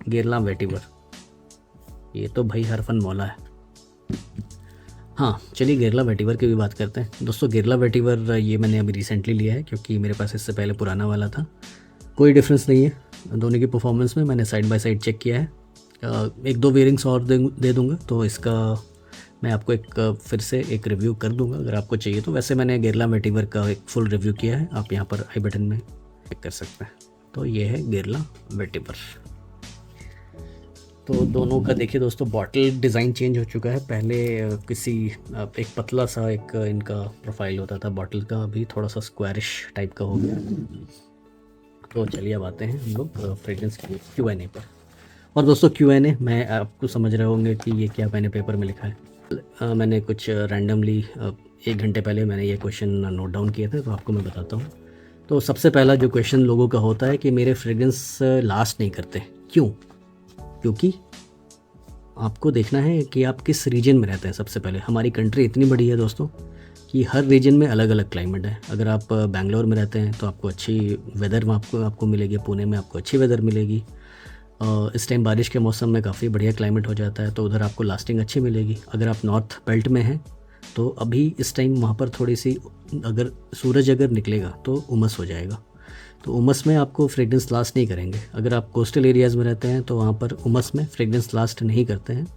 Guerlain Vetiver. ये तो भाई हर फन मौला है। हाँ चलिए गेरला वेटिवर की भी बात करते हैं दोस्तों। गेरला वेटिवर ये मैंने अभी रिसेंटली लिया है क्योंकि मेरे पास इससे पहले पुराना वाला था। कोई डिफरेंस नहीं है दोनों की परफॉर्मेंस में, मैंने साइड बाय साइड चेक किया है। एक दो वेयरिंग्स और दे दूँगा, तो इसका मैं आपको एक फिर से एक रिव्यू कर दूँगा अगर आपको चाहिए तो। वैसे मैंने गेरला वेटिवर का एक फुल रिव्यू किया है, आप यहाँ पर आई बटन में चेक कर सकते हैं। तो ये है गेरला वेटिवर। तो दोनों का देखिए दोस्तों, बॉटल डिज़ाइन चेंज हो चुका है। पहले किसी एक पतला सा एक इनका प्रोफाइल होता था बॉटल का, अभी थोड़ा सा स्क्वायरिश टाइप का हो गया। तो चलिए अब आते हैं हम लोग फ्रेग्रेंस के Q&A पर। और दोस्तों Q&A, मैं आपको समझ रहे होंगे कि ये क्या मैंने पेपर में लिखा है। मैंने कुछ रैंडमली 1 घंटे पहले मैंने ये क्वेश्चन नोट डाउन किए थे, तो आपको मैं बताता हूँ। तो सबसे पहला जो क्वेश्चन लोगों का होता है कि मेरे फ्रेग्रेंस लास्ट नहीं करते, क्यों? क्योंकि आपको देखना है कि आप किस रीजन में रहते हैं। सबसे पहले हमारी कंट्री इतनी बड़ी है दोस्तों कि हर रीजन में अलग अलग क्लाइमेट है। अगर आप बैंगलोर में रहते हैं तो आपको अच्छी वेदर आपको मिलेगी, पुणे में आपको अच्छी वेदर मिलेगी। इस टाइम बारिश के मौसम में काफ़ी बढ़िया क्लाइमेट हो जाता है, तो उधर आपको लास्टिंग अच्छी मिलेगी। अगर आप नॉर्थ बेल्ट में हैं तो अभी इस टाइम वहाँ पर थोड़ी सी अगर सूरज अगर निकलेगा तो उमस हो जाएगा, तो उमस में आपको फ्रेग्रेंस लास्ट नहीं करेंगे। अगर आप कोस्टल एरियाज़ में रहते हैं तो वहाँ पर उमस में फ्रेग्रेंस लास्ट नहीं करते हैं।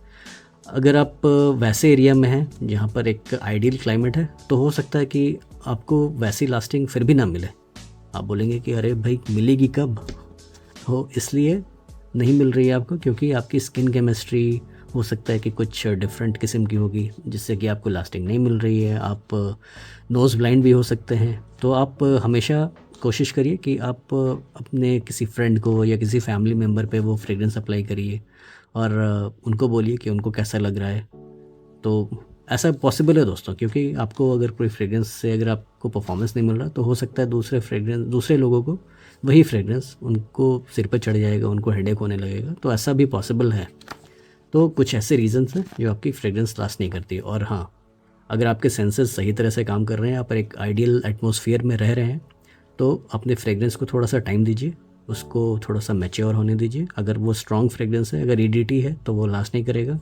अगर आप वैसे एरिया में हैं जहाँ पर एक आइडियल क्लाइमेट है तो हो सकता है कि आपको वैसी लास्टिंग फिर भी ना मिले। आप बोलेंगे कि अरे भाई मिलेगी कब? तो इसलिए नहीं मिल रही है आपको क्योंकि आपकी स्किन केमिस्ट्री हो सकता है कि कुछ डिफरेंट किस्म की होगी जिससे कि आपको लास्टिंग नहीं मिल रही है। आप नोज़ ब्लाइंड भी हो सकते हैं। तो आप हमेशा कोशिश करिए कि आप अपने किसी फ्रेंड को या किसी फैमिली मेम्बर पे वो फ्रेग्रेंस अप्लाई करिए और उनको बोलिए कि उनको कैसा लग रहा है। तो ऐसा पॉसिबल है दोस्तों, क्योंकि आपको अगर कोई फ्रेग्रेंस से अगर आपको परफॉर्मेंस नहीं मिल रहा तो हो सकता है दूसरे लोगों को वही फ्रेग्रेंस उनको सिर पर चढ़ जाएगा, उनको हेडेक होने लगेगा। तो ऐसा भी पॉसिबल है। तो कुछ ऐसे रीजंस हैं जो आपकी फ्रेग्रेंस लास्ट नहीं करती। और हाँ, अगर आपके सेंसेस सही तरह से काम कर रहे हैं, आप एक आइडियल एटमॉस्फेयर में रह रहे हैं, तो अपने फ्रेग्रेंस को थोड़ा सा टाइम दीजिए, उसको थोड़ा सा मैच्योर होने दीजिए। अगर वो स्ट्रॉन्ग फ्रेग्रेंस है, अगर ईडीटी है तो वो लास्ट नहीं करेगा,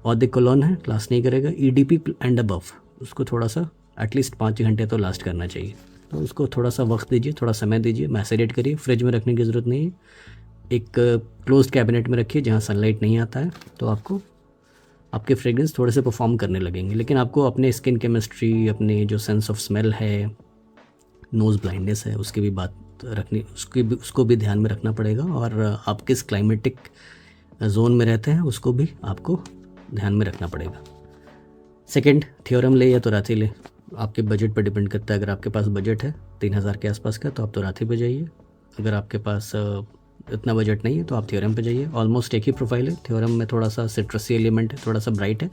और द कोलोन है लास्ट नहीं करेगा, ईडीपी एंड अबव उसको थोड़ा सा एटलीस्ट 5 घंटे तो लास्ट करना चाहिए। तो उसको थोड़ा सा वक्त दीजिए, थोड़ा समय दीजिए, मैसेरेट करिए। फ्रिज में रखने की ज़रूरत नहीं है, एक क्लोज्ड कैबिनेट में रखिए जहाँ सनलाइट नहीं आता है, तो आपको आपके फ्रेग्रेंस थोड़े से परफॉर्म करने लगेंगे। लेकिन आपको अपने स्किन केमिस्ट्री, अपने जो सेंस ऑफ स्मेल है, नोज़ ब्लाइंडनेस है, उसकी भी बात रखनी, उसको भी ध्यान में रखना पड़ेगा। और आप किस क्लाइमेटिक जोन में रहते हैं उसको भी आपको ध्यान में रखना पड़ेगा। सेकंड, थ्योरम ले या तो राथी ले, आपके बजट पर डिपेंड करता है। अगर आपके पास बजट है 3000 के आसपास का तो आप तो राथी पे जाइए। अगर आपके पास इतना बजट नहीं है तो आप थ्योरम पे जाइए। ऑलमोस्ट एक ही प्रोफाइल है, थ्योरम में थोड़ा सा सिट्रसी एलिमेंट है, थोड़ा सा ब्राइट है।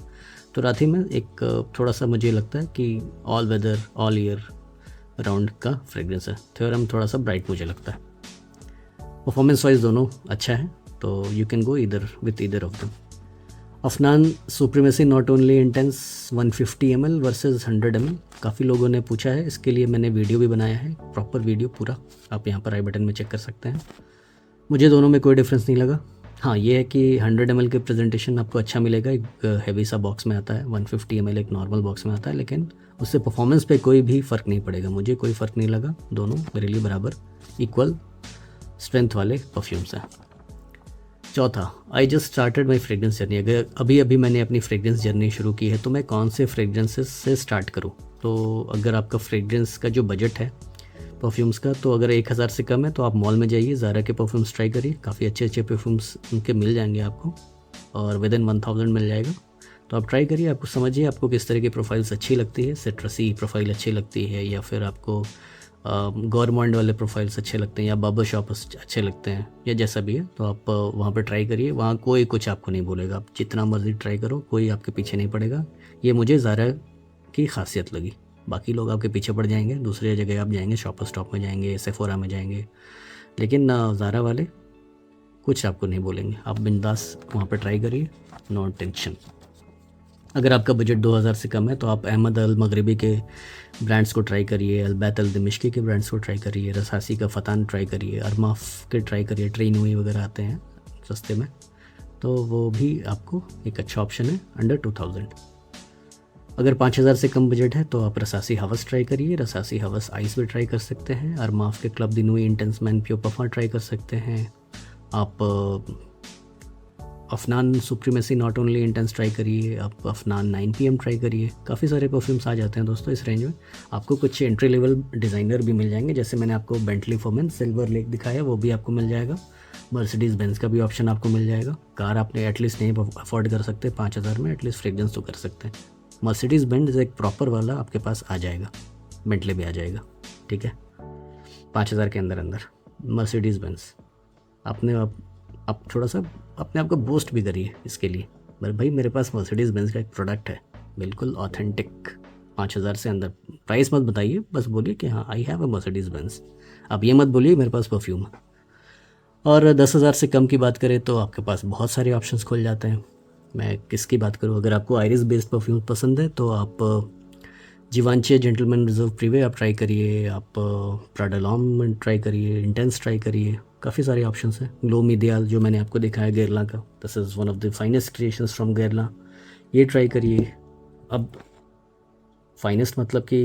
तो राथी में एक थोड़ा सा मुझे लगता है कि all weather all year round का फ्रेग्रेंस है। थ्योरम थोड़ा सा ब्राइट मुझे लगता है। परफॉर्मेंस वाइज दोनों अच्छा है, तो यू कैन गो इधर with either of them. Afnan Supremacy not only intense 150 ml versus 100 ml, काफ़ी लोगों ने पूछा है, इसके लिए मैंने वीडियो भी बनाया है, प्रॉपर वीडियो पूरा, आप यहाँ पर आई बटन में चेक कर सकते हैं। मुझे दोनों में कोई डिफरेंस नहीं लगा। हाँ, ये है कि 100 ml के प्रेजेंटेशन आपको अच्छा मिलेगा, एक हैवी सा बॉक्स में आता है। 150 ml एक नॉर्मल बॉक्स में आता है, लेकिन उससे परफॉर्मेंस पे कोई भी फ़र्क नहीं पड़ेगा। मुझे कोई फ़र्क नहीं लगा, दोनों मेरे लिए बराबर इक्वल स्ट्रेंथ वाले परफ्यूम्स हैं। चौथा, I just started my fragrance journey, अगर अभी अभी मैंने अपनी फ्रेग्रेंस जर्नी शुरू की है तो मैं कौन से फ्रेग्रेंसेस से स्टार्ट करूँ? तो अगर आपका फ्रेग्रेंस का जो बजट है परफ्यूम्स का, तो अगर 1000 से कम है तो आप मॉल में जाइए, ज़ारा के परफ्यूम्स ट्राई करिए, काफ़ी अच्छे अच्छे परफ्यूम्स उनके मिल जाएंगे आपको, और विद इन 1000 मिल जाएगा। तो आप ट्राई करिए, आपको समझिए आपको किस तरह की प्रोफाइल्स अच्छी लगती है। सिट्रसी प्रोफाइल अच्छी लगती है, या फिर आपको गौरमॉन्ड वाले प्रोफाइल्स अच्छे लगते हैं, या बाबा शॉप अच्छे लगते हैं, या जैसा भी है। तो आप वहाँ पर ट्राई करिए, वहाँ कोई कुछ आपको नहीं बोलेगा, आप जितना मर्जी ट्राई करो, कोई आपके पीछे नहीं पड़ेगा। ये मुझे ज़ारा की खासियत लगी। बाकी लोग आपके पीछे पड़ जाएंगे, दूसरी जगह आप जाएंगे, शॉपर स्टॉप में जाएंगे, सेफोरा में जाएंगे, लेकिन ज़ारा वाले कुछ आपको नहीं बोलेंगे। आप बिंदास वहाँ पर ट्राई करिए, नो टेंशन। अगर आपका बजट 2000 से कम है तो आप अहमद अल मगरिबी के ब्रांड्स को ट्राई करिए, अलबैत अल दिमिश्की के ब्रांड्स को ट्राई करिए, रसासी का फ़तान ट्राई करिए, अरमाफ के ट्राई करिए, ट्रेनवी वगैरह आते हैं सस्ते में, तो वो भी आपको एक अच्छा ऑप्शन है अंडर 2000। अगर 5000 से कम बजट है तो आप रसासी हवस ट्राई करिए, रसासी हवस आइस भी ट्राई कर सकते हैं, अरमाफ के Club de Nuit Intense Man pure पफा ट्राई कर सकते हैं। आप Afnan Supremacy not only intense try करिए, आप अफनान 9 PM ट्राई करिए। काफ़ी सारे परफ्यूम्स आ जाते हैं दोस्तों इस रेंज में। आपको कुछ एंट्री लेवल डिज़ाइनर भी मिल जाएंगे, जैसे मैंने आपको बेंटली फोमेन सिल्वर लेक दिखाया, वो भी आपको मिल जाएगा। मर्सिडीज़ बेंज का भी ऑप्शन आपको मिल जाएगा। कार आपने एटलीस्ट नहीं अफोर्ड कर सकते 5,000 में, एटलीस्ट फ्रेगरेंस तो कर सकते हैं। मर्सिडीज़ बेंज एक प्रॉपर वाला आपके पास आ जाएगा, बेंटले भी आ जाएगा, ठीक है, 5,000 के अंदर अंदर मर्सिडीज़ बेंज। आपने आप थोड़ा सा अपने आप को बूस्ट भी करिए इसके लिए, पर भाई मेरे पास मर्सिडीज़ बेंज का एक प्रोडक्ट है, बिल्कुल ऑथेंटिक, 5,000 से अंदर। प्राइस मत बताइए, बस बोलिए कि हाँ I have a Mercedes Benz. आप ये मत बोलिए मेरे पास परफ्यूम है। और 10,000 से कम की बात करें तो आपके पास बहुत सारे ऑप्शंस खुल जाते हैं। मैं किसकी बात करूँ, अगर आपको आयरिस बेस्ड परफ्यूम पसंद है तो आप जीवांचे जेंटलमैन रिजर्व प्रीवे आप ट्राई करिए, आप प्राडा लॉम ट्राई करिए, इंटेंस ट्राई करिए। काफ़ी सारे ऑप्शंस हैं। ग्लो मीडियाल जो मैंने आपको दिखाया गेरला का, this is one of the finest creations from Guerlain, ये ट्राई करिए। अब फाइनेस्ट मतलब कि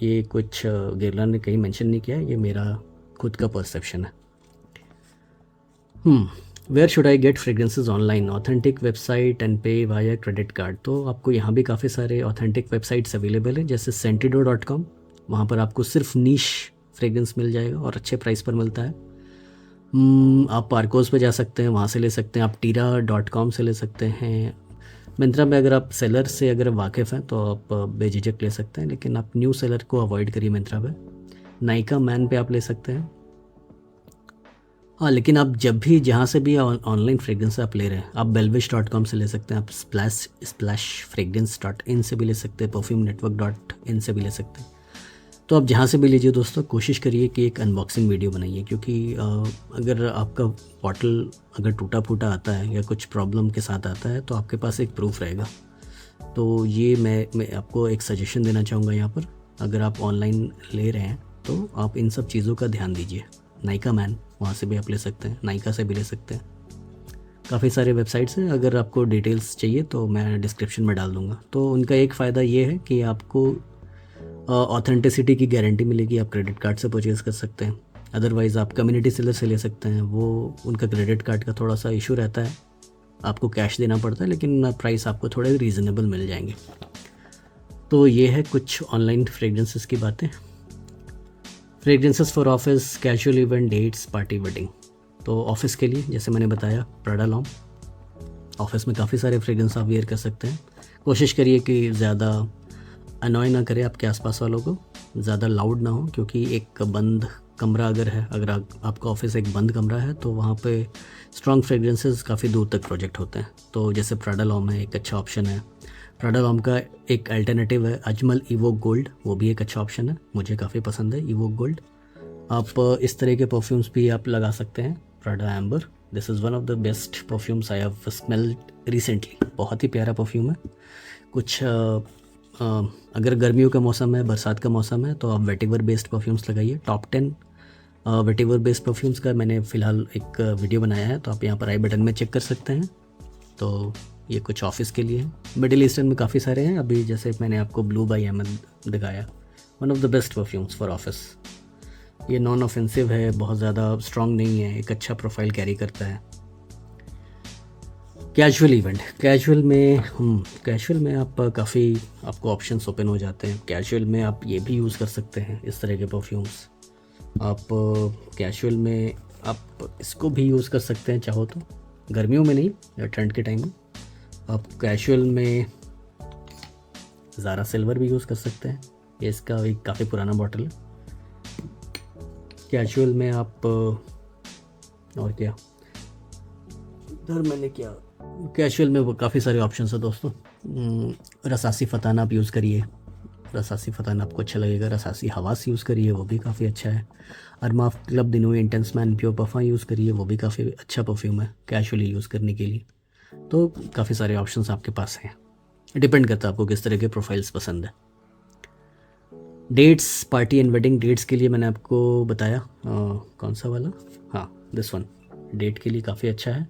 ये कुछ गेरला ने कहीं मेंशन नहीं किया, ये मेरा खुद का परसेप्शन है। Where should I get fragrances online, authentic website and pay via credit card. तो आपको यहाँ भी काफ़ी सारे ऑथेंटिक वेबसाइट्स अवेलेबल हैं, जैसे sentido.com, वहाँ पर आपको सिर्फ नीश फ्रेग्रेंस मिल जाएगा और अच्छे प्राइस पर मिलता है। आप पार्कोस पे जा सकते हैं, वहाँ से ले सकते हैं। आप टीरा.com से ले सकते हैं। मिंत्रा में अगर आप सेलर से अगर वाकिफ़ हैं तो आप बेझिझक ले सकते हैं, लेकिन आप न्यू सेलर को अवॉइड करिए मिंत्रा पे। नाइका मैन पे आप ले सकते हैं। हाँ, लेकिन आप जब भी जहाँ से भी ऑनलाइन फ्रेग्रेंस आप ले रहे हैं, आप belvish.com से ले सकते हैं, आप स्प्लैश फ्रेग्रेंस.in से भी ले सकते हैं, perfumenetwork.in से भी ले सकते हैं। तो आप जहाँ से भी लीजिए दोस्तों, कोशिश करिए कि एक अनबॉक्सिंग वीडियो बनाइए, क्योंकि अगर आपका बॉटल अगर टूटा फूटा आता है या कुछ प्रॉब्लम के साथ आता है तो आपके पास एक प्रूफ रहेगा। तो ये मैं आपको एक सजेशन देना चाहूँगा यहाँ पर, अगर आप ऑनलाइन ले रहे हैं तो आप इन सब चीज़ों का ध्यान दीजिए। नाइका मैन, वहाँ से भी आप ले सकते हैं, नाइका से भी ले सकते हैं। काफ़ी सारे वेबसाइट्स हैं, अगर आपको डिटेल्स चाहिए तो मैं डिस्क्रिप्शन में डाल दूँगा। तो उनका एक फ़ायदा ये है कि आपको ऑथेंटिसिटी की गारंटी मिलेगी, आप क्रेडिट कार्ड से परचेज़ कर सकते हैं। अदरवाइज़ आप कम्युनिटी सेलर से ले सकते हैं, वो उनका क्रेडिट कार्ड का थोड़ा सा इशू रहता है, आपको कैश देना पड़ता है, लेकिन प्राइस आपको थोड़े रीज़नेबल मिल जाएंगे। तो ये है कुछ ऑनलाइन फ्रेग्रेंसेस की बातें। Fragrances for office, casual event, dates, party, wedding. तो ऑफिस के लिए जैसे मैंने बताया प्राडा लॉम, ऑफिस में काफ़ी सारे फ्रेग्रेंस आप वेयर कर सकते हैं। कोशिश करिए कि ज़्यादा अनॉय ना करे आपके आसपास वालों को, ज़्यादा लाउड ना हो, क्योंकि एक बंद कमरा अगर है, अगर आपका ऑफिस एक बंद कमरा है तो वहाँ पे स्ट्रॉन्ग फ्रेग्रेंसेस काफ़ी दूर तक प्रोजेक्ट होते हैं। तो जैसे प्राडा लॉम है, एक अच्छा ऑप्शन है। प्राडा लॉम का एक अल्टरनेटिव है अजमल इवोक गोल्ड, वो भी एक अच्छा ऑप्शन है, मुझे काफ़ी पसंद है इवोक गोल्ड। आप इस तरह के परफ्यूम्स भी आप लगा सकते हैं। Prada amber, this is one of the best perfumes I have smelled recently, बहुत ही प्यारा परफ्यूम है। कुछ अगर गर्मियों का मौसम है, बरसात का मौसम है, तो आप वेटिवर बेस्ड परफ्यूम्स लगाइए। टॉप 10 वेटिवर बेस्ड परफ्यूम्स का मैंने फ़िलहाल एक वीडियो बनाया है, तो आप यहाँ पर आई बटन में चेक कर सकते हैं। तो ये कुछ ऑफिस के लिए है। मिडिल ईस्टर्न में काफ़ी सारे हैं, अभी जैसे मैंने आपको ब्लू बाई अहमद दिखाया, one of the best perfumes for office. ये नॉन ऑफेंसिव है, बहुत ज़्यादा स्ट्रॉन्ग नहीं है, एक अच्छा प्रोफाइल कैरी करता है। कैजुअल इवेंट, कैजुअल में आप काफ़ी आपको ऑप्शंस ओपन हो जाते हैं। कैजुअल में आप ये भी यूज़ कर सकते हैं इस तरह के परफ्यूम्स। आप कैजुअल में आप इसको भी यूज़ कर सकते हैं चाहो तो, गर्मियों में नहीं या ठंड के टाइम में। आप कैजुअल में ज़ारा सिल्वर भी यूज़ कर सकते हैं, ये इसका एक काफ़ी पुराना बॉटल है। कैजुअल में आप और क्या इधर मैंने क्या, कैजुअल में वो काफ़ी सारे ऑप्शंस हैं दोस्तों। रसासी फताना आप यूज़ करिए, रसासी फताना आपको अच्छा लगेगा। रसासी हवास यूज़ करिए, वो भी काफ़ी अच्छा है। अरमाफ club de Nuit Intense Man pure perfume use करिए, वो भी काफ़ी अच्छा परफ्यूम है कैजुअली यूज़ करने के लिए। तो काफ़ी सारे ऑप्शंस आपके पास हैं, डिपेंड करता है आपको किस तरह के प्रोफाइल्स पसंद है। Dates, party and wedding, dates के लिए मैंने आपको बताया कौन सा वाला, हाँ दिस वन, डेट के लिए काफ़ी अच्छा है।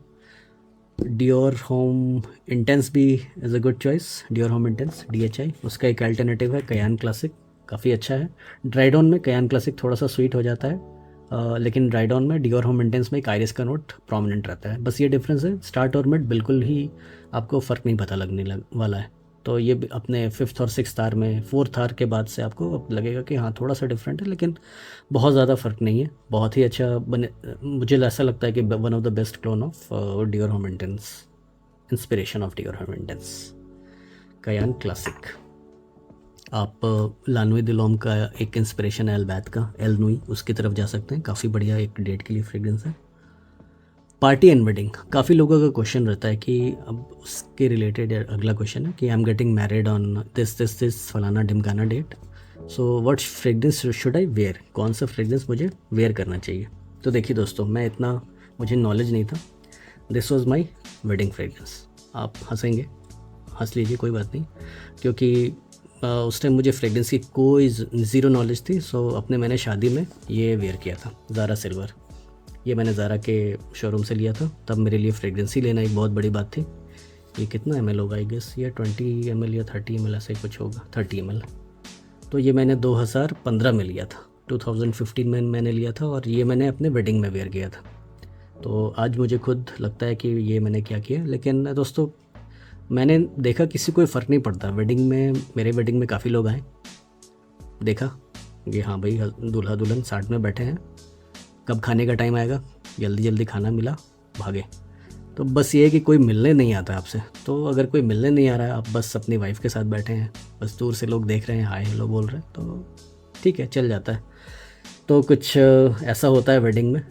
डियोर होम इंटेंस भी is a good choice, Dior home intense DHI, उसका एक अल्टरनेटिव है कयान क्लासिक, काफ़ी अच्छा है। ड्राइड ऑन में कयान क्लासिक थोड़ा सा स्वीट हो जाता है, लेकिन ड्राई डाउन में डियोर होम मेंटेनेंस में एक आइरिस का नोट प्रोमिनेंट रहता है। बस ये डिफरेंस है, स्टार्ट और मिड बिल्कुल ही आपको फ़र्क नहीं पता लगने वाला है। तो ये अपने 5th और 6th तार में 4th तार के बाद से आपको अब लगेगा कि हाँ थोड़ा सा डिफरेंट है, लेकिन बहुत ज़्यादा फ़र्क नहीं है। बहुत ही अच्छा बने, मुझे ऐसा लगता है कि one of the best clone of Dior Homme maintenance, inspiration of Dior Homme maintenance, कयान क्लासिक। आप लानवी दिलोम का एक इंस्पिरेशन है एल्बैत का, एल नुई, उसकी तरफ जा सकते हैं। काफ़ी बढ़िया एक डेट के लिए फ्रेग्रेंस है। पार्टी एंड वेडिंग, काफ़ी लोगों का क्वेश्चन रहता है कि अब उसके रिलेटेड अगला क्वेश्चन है कि I am getting married on this फलाना ढिमकाना date, so what fragrance should I wear, कौन सा फ्रेग्रेंस मुझे वेयर करना चाहिए। तो देखिए दोस्तों, मैं इतना मुझे नॉलेज नहीं था, this was my wedding fragrance. आप हंसेंगे, हंस लीजिए, कोई बात नहीं, क्योंकि उस टाइम मुझे फ्रेग्रेंस की कोई ज़ीरो नॉलेज थी। सो अपने मैंने शादी में ये वेयर किया था, ज़ारा सिल्वर। ये मैंने ज़ारा के शोरूम से लिया था, तब मेरे लिए फ्रेग्रेंस ही लेना एक बहुत बड़ी बात थी। ये कितना ml होगा, आई गेस ये 20 ml या 30 ml ऐसे कुछ होगा, 30 ml। तो ये मैंने 2015 में लिया था, 2015 में मैंने लिया था, और ये मैंने अपने वेडिंग में वेयर किया था। तो आज मुझे खुद लगता है कि ये मैंने क्या किया। लेकिन दोस्तों, मैंने देखा किसी कोई फ़र्क नहीं पड़ता वेडिंग में। मेरे वेडिंग में काफ़ी लोग आए, देखा कि हाँ भाई दूल्हा दुल्हन साथ में बैठे हैं, कब खाने का टाइम आएगा, जल्दी जल्दी खाना मिला, भागे। तो बस ये है कि कोई मिलने नहीं आता आपसे। तो अगर कोई मिलने नहीं आ रहा है, आप बस अपनी वाइफ के साथ बैठे हैं, बस दूर से लोग देख रहे हैं, हाय हेलो बोल रहे हैं, तो ठीक है, चल जाता है। तो कुछ ऐसा होता है वेडिंग में,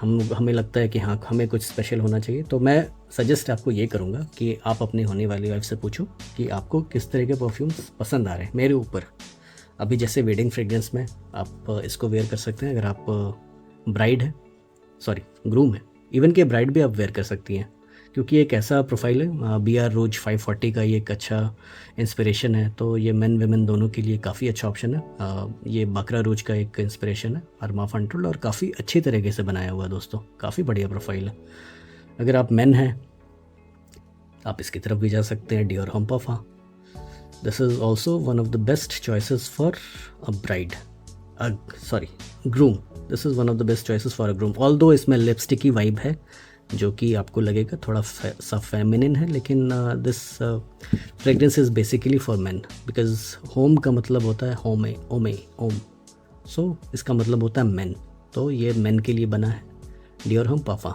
हमें लगता है कि हाँ हमें कुछ स्पेशल होना चाहिए। तो मैं सजेस्ट आपको ये करूँगा कि आप अपनी होने वाली वाइफ से पूछो कि आपको किस तरह के परफ्यूम्स पसंद आ रहे हैं मेरे ऊपर। अभी जैसे वेडिंग फ्रेग्रेंस में आप इसको वेयर कर सकते हैं, अगर आप ब्राइड है, सॉरी ग्रूम है, इवन के ब्राइड भी आप वेयर कर सकती हैं, क्योंकि एक ऐसा प्रोफाइल है। BR रोज 540 का ये एक अच्छा इंस्पिरेशन है, तो ये मेन वेमेन दोनों के लिए काफ़ी अच्छा ऑप्शन है। ये बाकरा रोज का एक इंस्पिरेशन है, अरमा फंटुल, और काफ़ी अच्छी तरीके से बनाया हुआ है दोस्तों, काफ़ी बढ़िया प्रोफाइल है। अगर आप मेन हैं, आप इसकी तरफ भी जा सकते हैं, डियोर होम पाफा। This is also one of the best choices for a bride, sorry groom. This is one of the best choices for a groom. Although इसमें लिपस्टिक की वाइब है, जो कि आपको लगेगा थोड़ा सा फेमिनिन है, लेकिन this fragrance is basically for man, because home का मतलब होता है होमे, ओमे, ओम। सो इसका मतलब होता है मैन, तो ये मैन के लिए बना है डियोर होम पाफा।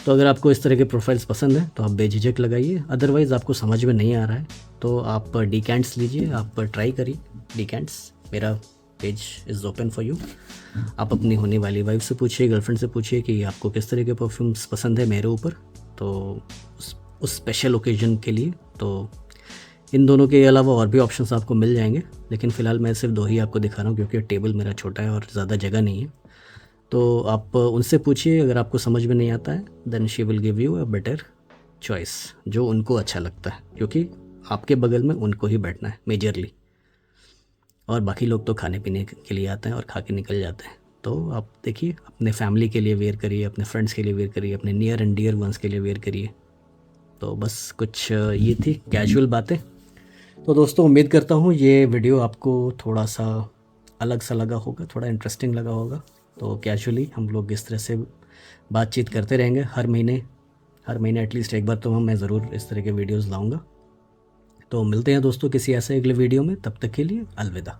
तो अगर आपको इस तरह के प्रोफाइल्स पसंद है तो आप बेझिझक लगाइए। अदरवाइज़ आपको समझ में नहीं आ रहा है तो आप डिकेंट्स लीजिए, आप ट्राई करिए डिकेंट्स। मेरा page is open for you. आप अपनी होने वाली वाइफ से पूछिए, गर्लफ्रेंड से पूछिए कि आपको किस तरह के परफ्यूम्स पसंद है मेरे ऊपर, तो उस स्पेशल ओकेजन के लिए। तो इन दोनों के अलावा और भी ऑप्शंस आपको मिल जाएंगे, लेकिन फ़िलहाल मैं सिर्फ 2 ही आपको दिखा रहा हूँ, क्योंकि टेबल मेरा छोटा है और ज़्यादा जगह नहीं है। तो आप उनसे पूछिए, अगर आपको समझ में नहीं आता है then she will give you a better choice, जो उनको अच्छा लगता है, क्योंकि आपके बगल में उनको ही बैठना है मेजरली, और बाकी लोग तो खाने पीने के लिए आते हैं और खा के निकल जाते हैं। तो आप देखिए, अपने फैमिली के लिए वेयर करिए, अपने फ्रेंड्स के लिए वेयर करिए, अपने नियर एंड डियर वंस के लिए वेयर करिए। तो बस कुछ ये थी कैजुअल बातें। तो दोस्तों, उम्मीद करता हूँ ये वीडियो आपको थोड़ा सा अलग सा लगा होगा, थोड़ा इंटरेस्टिंग लगा होगा। तो कैजुअली हम लोग इस तरह से बातचीत करते रहेंगे, हर महीने एटलीस्ट एक बार तो मैं ज़रूर इस तरह के वीडियोज़ लाऊँगा। तो मिलते हैं दोस्तों किसी ऐसे अगले वीडियो में, तब तक के लिए अलविदा।